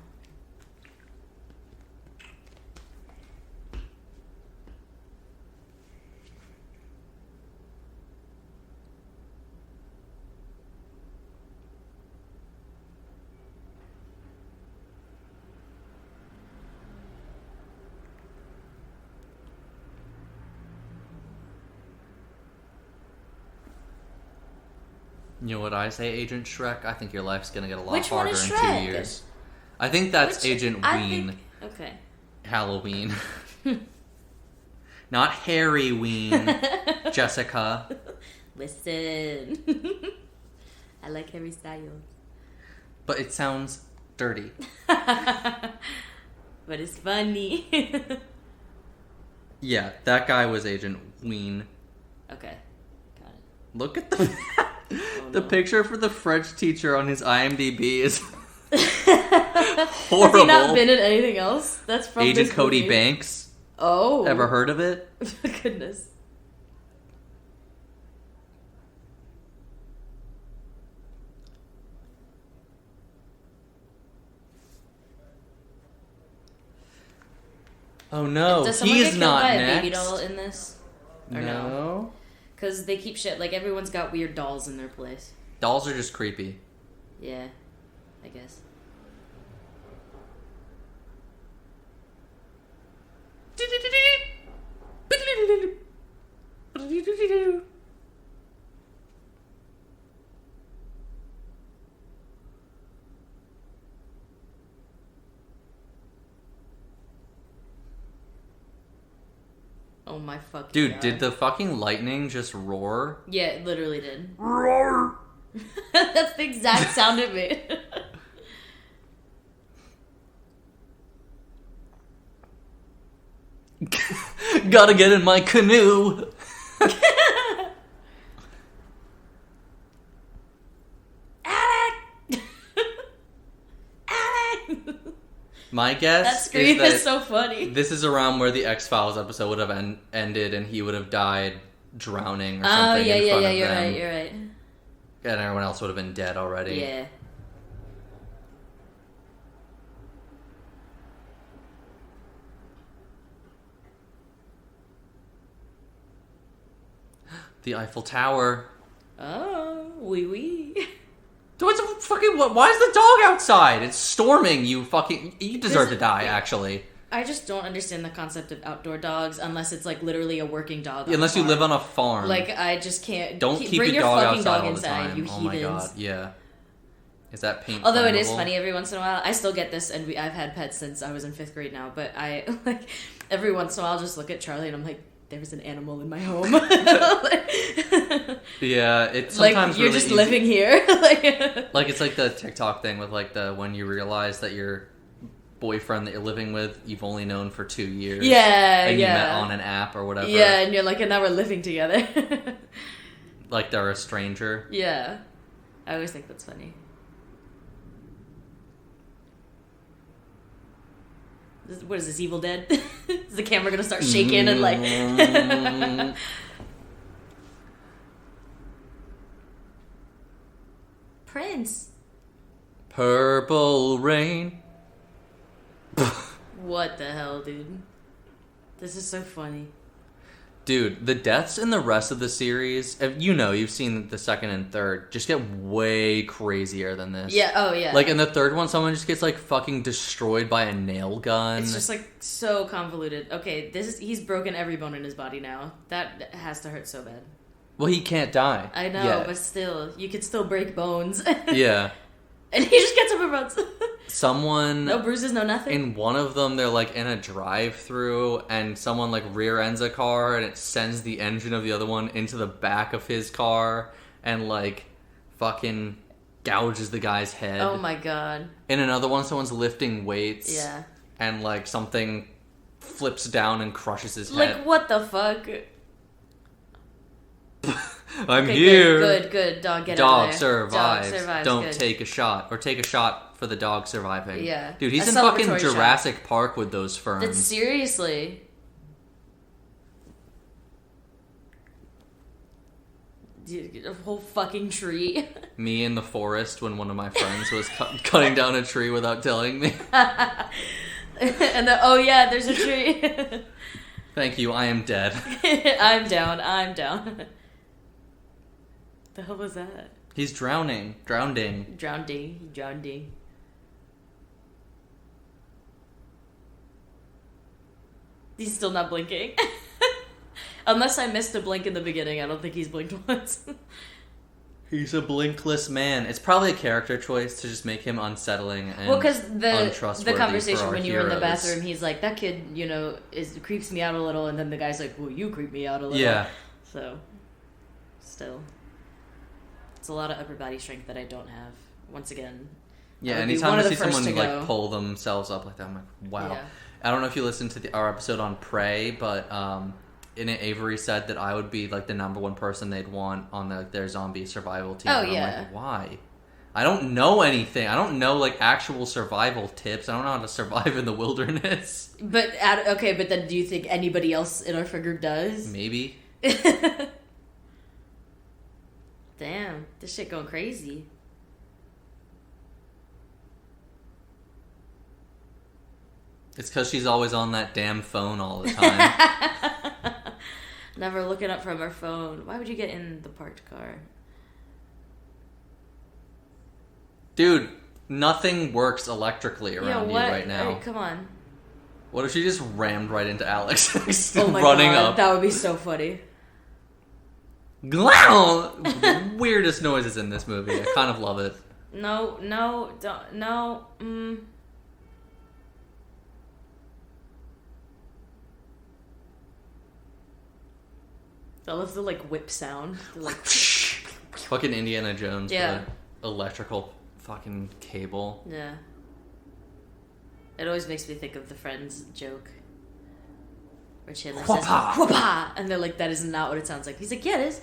You know what I say, Agent Shrek? I think your life's gonna get a lot Which one harder is in Shrek? 2 years. I think that's Agent Ween. Okay. Halloween. Not Harry Ween, Jessica. Listen. I like Harry Styles. But it sounds dirty. But it's funny. Yeah, that guy was Agent Ween. Okay, got it. Look at the the picture for the French teacher on his IMDb is horrible. Has he not been in anything else? That's from Agent this Cody movie. Banks. Oh. Ever heard of it? Goodness. Oh no, Does someone he's get killed not by next. a baby doll in this? Or no? Because they keep shit, like everyone's got weird dolls in their place. Dolls are just creepy. Yeah, I guess. Oh my fucking Dude, God. did the fucking lightning just roar? Yeah, it literally did. Roar! That's the exact sound it made. Gotta get in my canoe! Alec! Alec! My guess That scream is is so funny. this is around where the X-Files episode would have ended and he would have died drowning or something Oh, yeah, in front yeah, of you're them. right, you're right. And everyone else would have been dead already. Yeah. The Eiffel Tower. Oh, wee wee. What's fucking? Why is the dog outside? It's storming. You deserve to die. Actually, I just don't understand the concept of outdoor dogs unless it's like literally a working dog. unless you live on a farm. Like I just can't. Don't keep bring your your dog fucking outside dog all inside, the time. you Oh my heathens. god, yeah. Is that paint? Although it is flammable? funny every once in a while. I still get this, and I've had pets since I was in 5th grade now. But I like every once in a while I'll just look at Charlie and I'm like, there's an animal in my home. Yeah, it's like sometimes you're really just easy. living here. Like it's like the TikTok thing with like the when you realize that your boyfriend that you're living with you've only known for 2 years. Yeah, and you yeah. met on an app or whatever. Yeah, and you're like, and now we're living together. Like they're a stranger. Yeah, I always think that's funny. What is this, Evil Dead? Is the camera gonna start shaking and like... Prince. Purple rain. What the hell, dude? This is so funny. Dude, the deaths in the rest of the series, you've seen the second and third, just get way crazier than this. Yeah, oh yeah. Like in the third one, someone just gets like fucking destroyed by a nail gun. It's just like so convoluted. Okay, he's broken every bone in his body now. That has to hurt so bad. Well, he can't die. I know, yet. but still, you could still break bones. Yeah. And he just gets up and runs. Someone... No bruises, no nothing? In one of them, they're like in a drive-through, and someone like rear-ends a car, and it sends the engine of the other one into the back of his car, and like fucking gouges the guy's head. Oh my god. In another one, someone's lifting weights. Yeah. And like something flips down and crushes his head. Like, what the fuck? I'm okay, here. Good. Dog, get dog out of there. survives. Dog survives. Don't good. take a shot. Or take a shot for the dog surviving. Yeah. Dude, he's A in fucking celebratory shot. Jurassic Park with those ferns. That's seriously. A whole fucking tree. Me in the forest when one of my friends was cutting down a tree without telling me. And then, oh yeah, there's a tree. Thank you, I am dead. I'm down. The hell was that? He's drowning. Drowning. Drowning. He's still not blinking. Unless I missed a blink in the beginning, I don't think he's blinked once. He's a blinkless man. It's probably a character choice to just make him unsettling and Well, because untrustworthy the conversation for our when you were in the heroes. bathroom, he's like, that kid, creeps me out a little, and then the guy's like, well, you creep me out a little. Yeah. So, Still. It's a lot of upper body strength that I don't have. Once again. Yeah, anytime I see someone like pull themselves up like that, I'm like, wow. Yeah. I don't know if you listened to our episode on Prey, but in it, Avery said that I would be like the number one person they'd want on their zombie survival team. Oh, and yeah. I'm like, why? I don't know anything. I don't know like actual survival tips. I don't know how to survive in the wilderness. But then do you think anybody else in our friend group does? Maybe. Damn, this shit going crazy. It's because she's always on that damn phone all the time. Never looking up from her phone. Why would you get in the parked car? Dude, nothing works electrically around you right now. Hey, come on. What if she just rammed right into Alex? Oh my running God, up. That would be so funny. Weirdest noises in this movie. I kind of love it. No. I love the like whip sound. Like fucking Indiana Jones. Yeah. With electrical fucking cable. Yeah. It always makes me think of the Friends joke. Where Chandler says, "Whoopah!" And they're like, that is not what it sounds like. He's like, yeah, it is.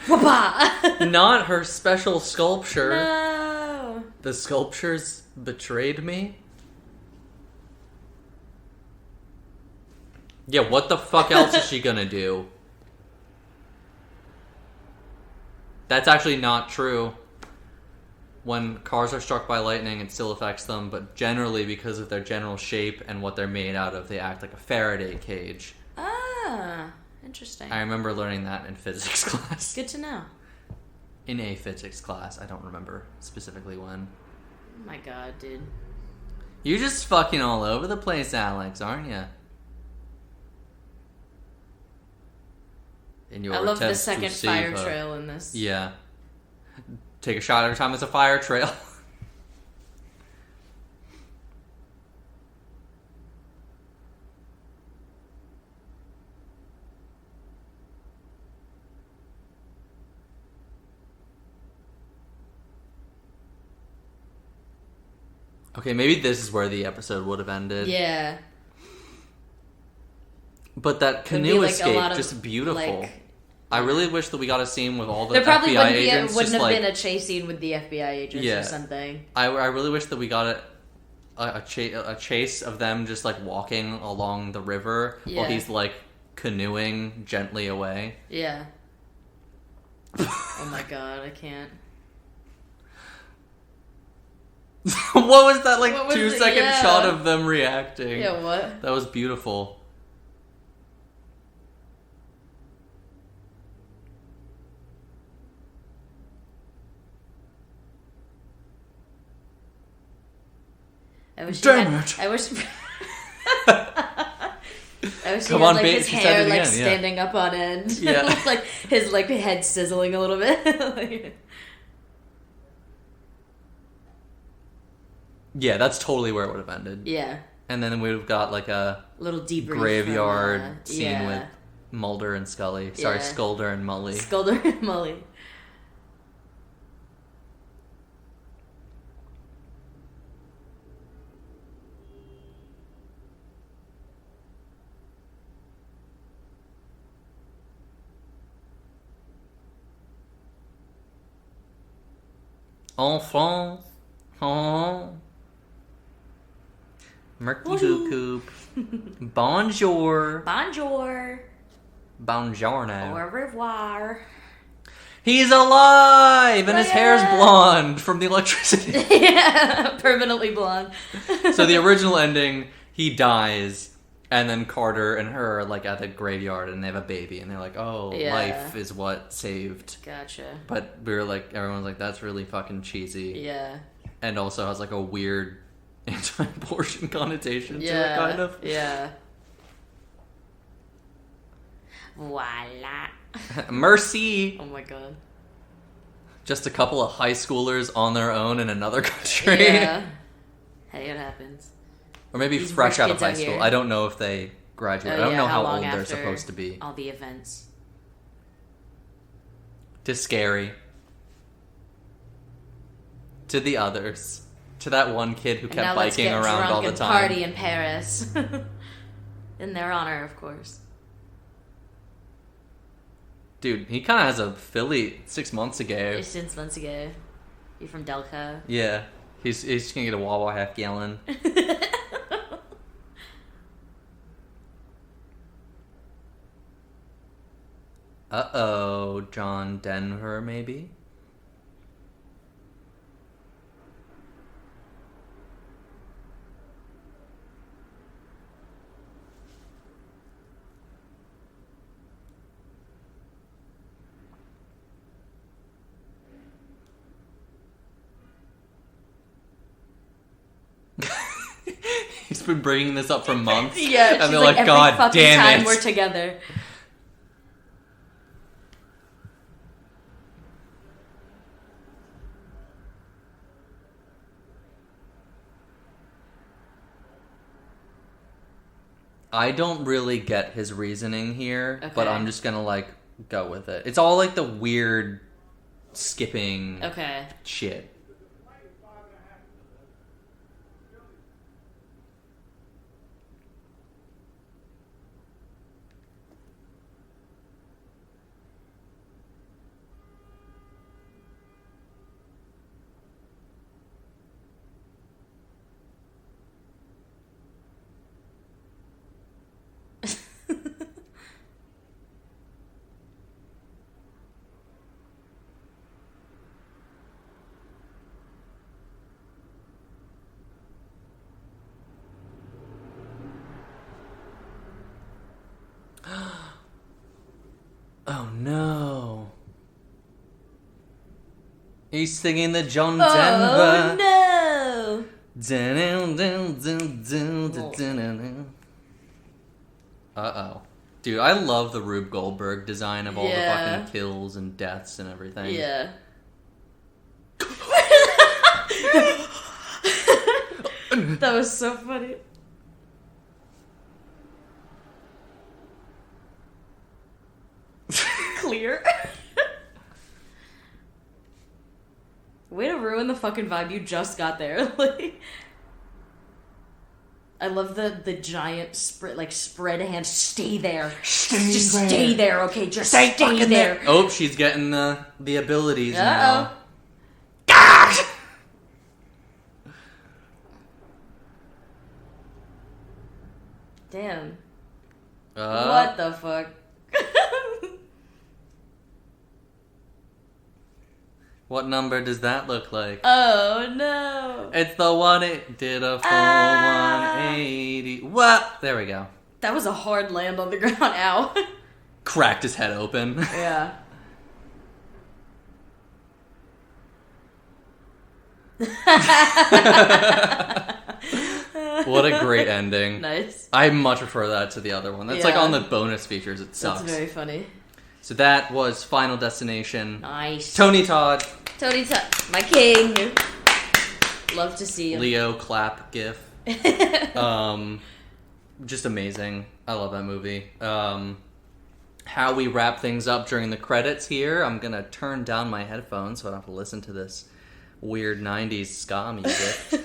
Whoopah! Not her special sculpture. No. The sculptures betrayed me. Yeah, what the fuck else is she gonna do? That's actually not true. When cars are struck by lightning, it still affects them, but generally, because of their general shape and what they're made out of, they act like a Faraday cage. Ah, interesting. I remember learning that in physics class. Good to know. In a physics class. I don't remember specifically when. Oh my God, dude. You're just fucking all over the place, Alex, aren't you? I love the second fire trail in this. Yeah. Take a shot every time there's a fire trail. Okay, maybe this is where the episode would have ended. Yeah. But that canoe escape, just beautiful. Like, I really wish that we got a scene with all the FBI agents. There probably wouldn't have been a chase scene with the FBI agents or something. I really wish that we got a chase of them just like walking along the river while he's like canoeing gently away. Yeah. Oh my God, I can't. What was that like 2-second shot of them reacting? Yeah, what? That was beautiful. I wish Come on, like, babe. his hair like standing up on end. Yeah. Like his like head sizzling a little bit. Yeah, that's totally where it would have ended. Yeah. And then we would have got like a little debrief graveyard scene with Mulder and Scully. Sorry, Skulder and Mully. Skulder and Mully. Enfant. Oh. Murky Boo Coop. Bonjour. Bonjour. Bonjourno. Au revoir. He's alive! And his hair's blonde from the electricity. Yeah, permanently blonde. So the original ending, he dies, and then Carter and her are like at the graveyard and they have a baby, and they're like, oh, life is what saved. Gotcha. But we were like, everyone's like, that's really fucking cheesy. Yeah. And also has like a weird anti-abortion connotation to it, kind of. Yeah. Voila. Mercy. Oh my God. Just a couple of high schoolers on their own in another country. Yeah. Hey, it happens. Or maybe these fresh out of high school. I don't know if they graduate. I don't know how old they're supposed to be. All the events. To Scary. To the others. To that one kid who kept biking around all the time. And party in Paris. In their honor, of course. Dude, he kind of has a Philly 6 months ago. 6 months ago. You're from Delco. Yeah. He's just gonna get a Wawa half gallon. Uh-oh. John Denver, maybe? He's been bringing this up for months. Yeah, and they're like, God damn it. Every fucking time we're together. I don't really get his reasoning here, but I'm just gonna, like, go with it. It's all, like, the weird skipping shit. Oh no. He's singing the John Denver. Oh no. Uh-oh. Dude, I love the Rube Goldberg design of all the fucking kills and deaths and everything. Yeah. That was so funny. Clear. Way to ruin the fucking vibe you just got there. Like, I love the giant spread hand. Stay there. Stay there, okay? Just stay there. Oh, she's getting the abilities now. Damn. What the fuck? What number does that look like? Oh no. It's the one it did a full 180. What? There we go. That was a hard land on the ground. Ow. Cracked his head open. Yeah. What a great ending. Nice. I much prefer that to the other one. That's like on the bonus features. It sucks. That's very funny. So that was Final Destination. Nice. Tony Todd. My king. Love to see him. Leo clap gif. Just amazing. I love that movie. How we wrap things up during the credits here, I'm going to turn down my headphones so I don't have to listen to this weird 90s ska music.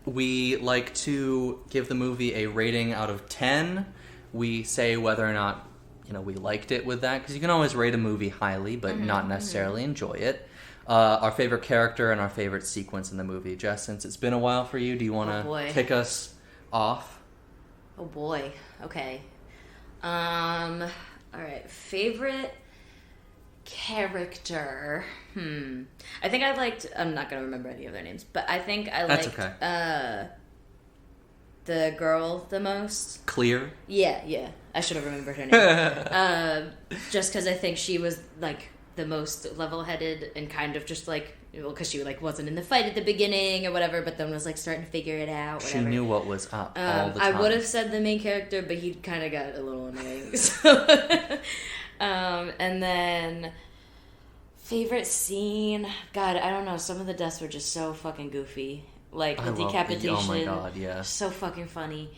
We like to give the movie a rating out of 10. We say whether or not we liked it with that, because you can always rate a movie highly, but not necessarily enjoy it. Our favorite character and our favorite sequence in the movie. Jess, since it's been a while for you, do you want to kick us off? Oh boy. Okay. All right. Favorite character. I think I liked. I'm not gonna remember any of their names, but I think I liked. That's okay. The girl the most. Clear. Yeah. I should have remembered her name. Just because I think she was like the most level-headed and kind of just like, because she like wasn't in the fight at the beginning or whatever, but then was like starting to figure it out. Whatever. She knew what was up all the time. I would have said the main character, but he kind of got a little annoying. So, and then favorite scene. God, I don't know. Some of the deaths were just so fucking goofy. Like the decapitation. Oh my god, yeah. So fucking funny.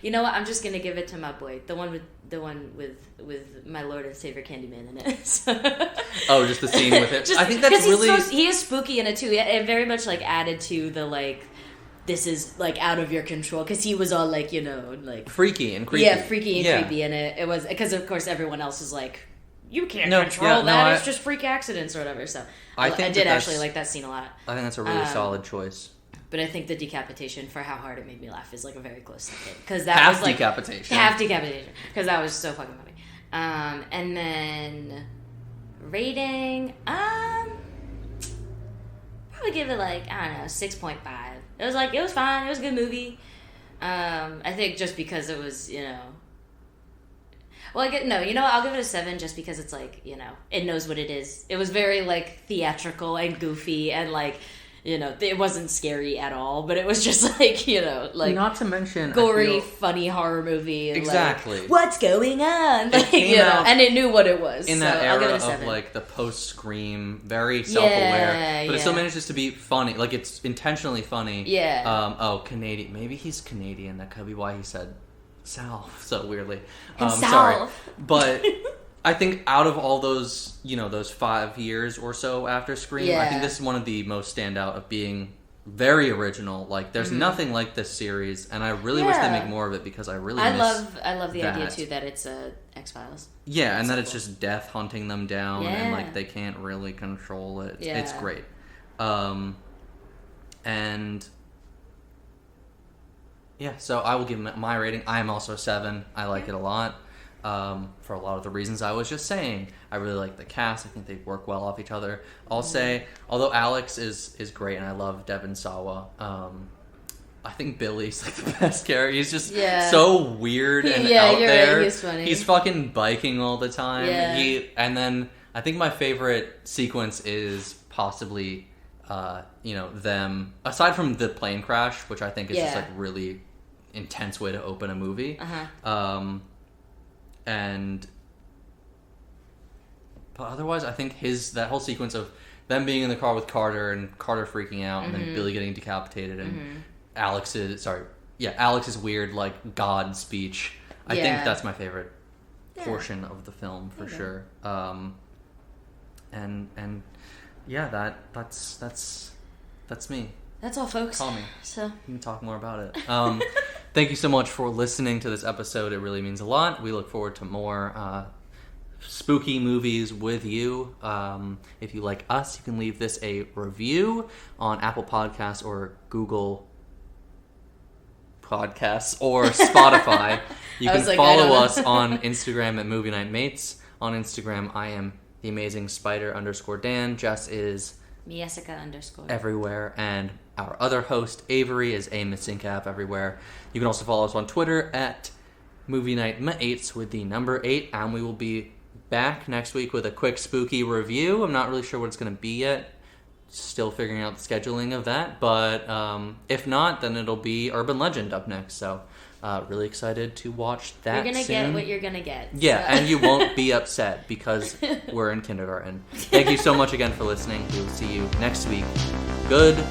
You know what? I'm just gonna give it to my boy, the one with my Lord and Savior Candyman in it. Oh, just the scene with it. I think that's really he is spooky in it too. It very much like added to the like. This is like out of your control because he was all like, you know, like freaky and creepy. Yeah, freaky and creepy, and it was because of course everyone else is like, you can't control that. It's just freak accidents or whatever. So I did actually like that scene a lot. I think that's a really solid choice. But I think the decapitation, for how hard it made me laugh, is like a very close second because that half was like decapitation because that was so fucking funny. And then rating, probably give it like, I don't know, 6.5. It was fine. It was a good movie. I think just because it was, you know. Well, I'll give it a 7 just because it's like, you know, it knows what it is. It was very like theatrical and goofy and like, you know, it wasn't scary at all, but it was just like, you know, like not to mention gory, funny horror movie. And exactly. Like, what's going on? Like, you know, and it knew what it was. In that era of like the post-Scream, very self-aware, but it still manages to be funny. Like it's intentionally funny. Yeah. Canadian. Maybe he's Canadian. That could be why he said Sal so weirdly. Sal. Sorry, but. I think out of all those, you know, those 5 years or so after Scream, I think this is one of the most standout of being very original. Like, there's nothing like this series, and I really wish they make more of it because I love the idea too that it's X-Files. Yeah, and that it's just death hunting them down, and like they can't really control it. Yeah. It's great. And yeah, so I will give my rating. I am also 7. I like it a lot. For a lot of the reasons I was just saying. I really like the cast. I think they work well off each other. I'll say, although Alex is great and I love Devon Sawa, I think Billy's like the best character. He's just so weird and out there. Right. He's funny. He's fucking biking all the time. Yeah. And then I think my favorite sequence is possibly, you know, them, aside from the plane crash, which I think is just like really intense way to open a movie. But otherwise, I think that whole sequence of them being in the car with Carter and Carter freaking out and then Billy getting decapitated and Alex's weird like God speech. I think that's my favorite portion of the film for sure. And that's me. That's all, folks. Call me. So you can talk more about it. Thank you so much for listening to this episode. It really means a lot. We look forward to more spooky movies with you. If you like us, you can leave this a review on Apple Podcasts or Google Podcasts or Spotify. You can follow us on Instagram at Movie Night Mates. On Instagram, I am the amazing Spider _Dan. Jess is Miesica _ everywhere, and our other host Avery is A_Missingcap everywhere. You can also follow us on Twitter at Movie Night Mates with the number 8, and we will be back next week with a quick spooky review. I'm not really sure what it's going to be yet. Still figuring out the scheduling of that, but if not, then it'll be Urban Legend up next. So really excited to watch that. You're gonna get what you're gonna get. Yeah, and you won't be upset because we're in kindergarten. Thank you so much again for listening. We will see you next week. Goodbye.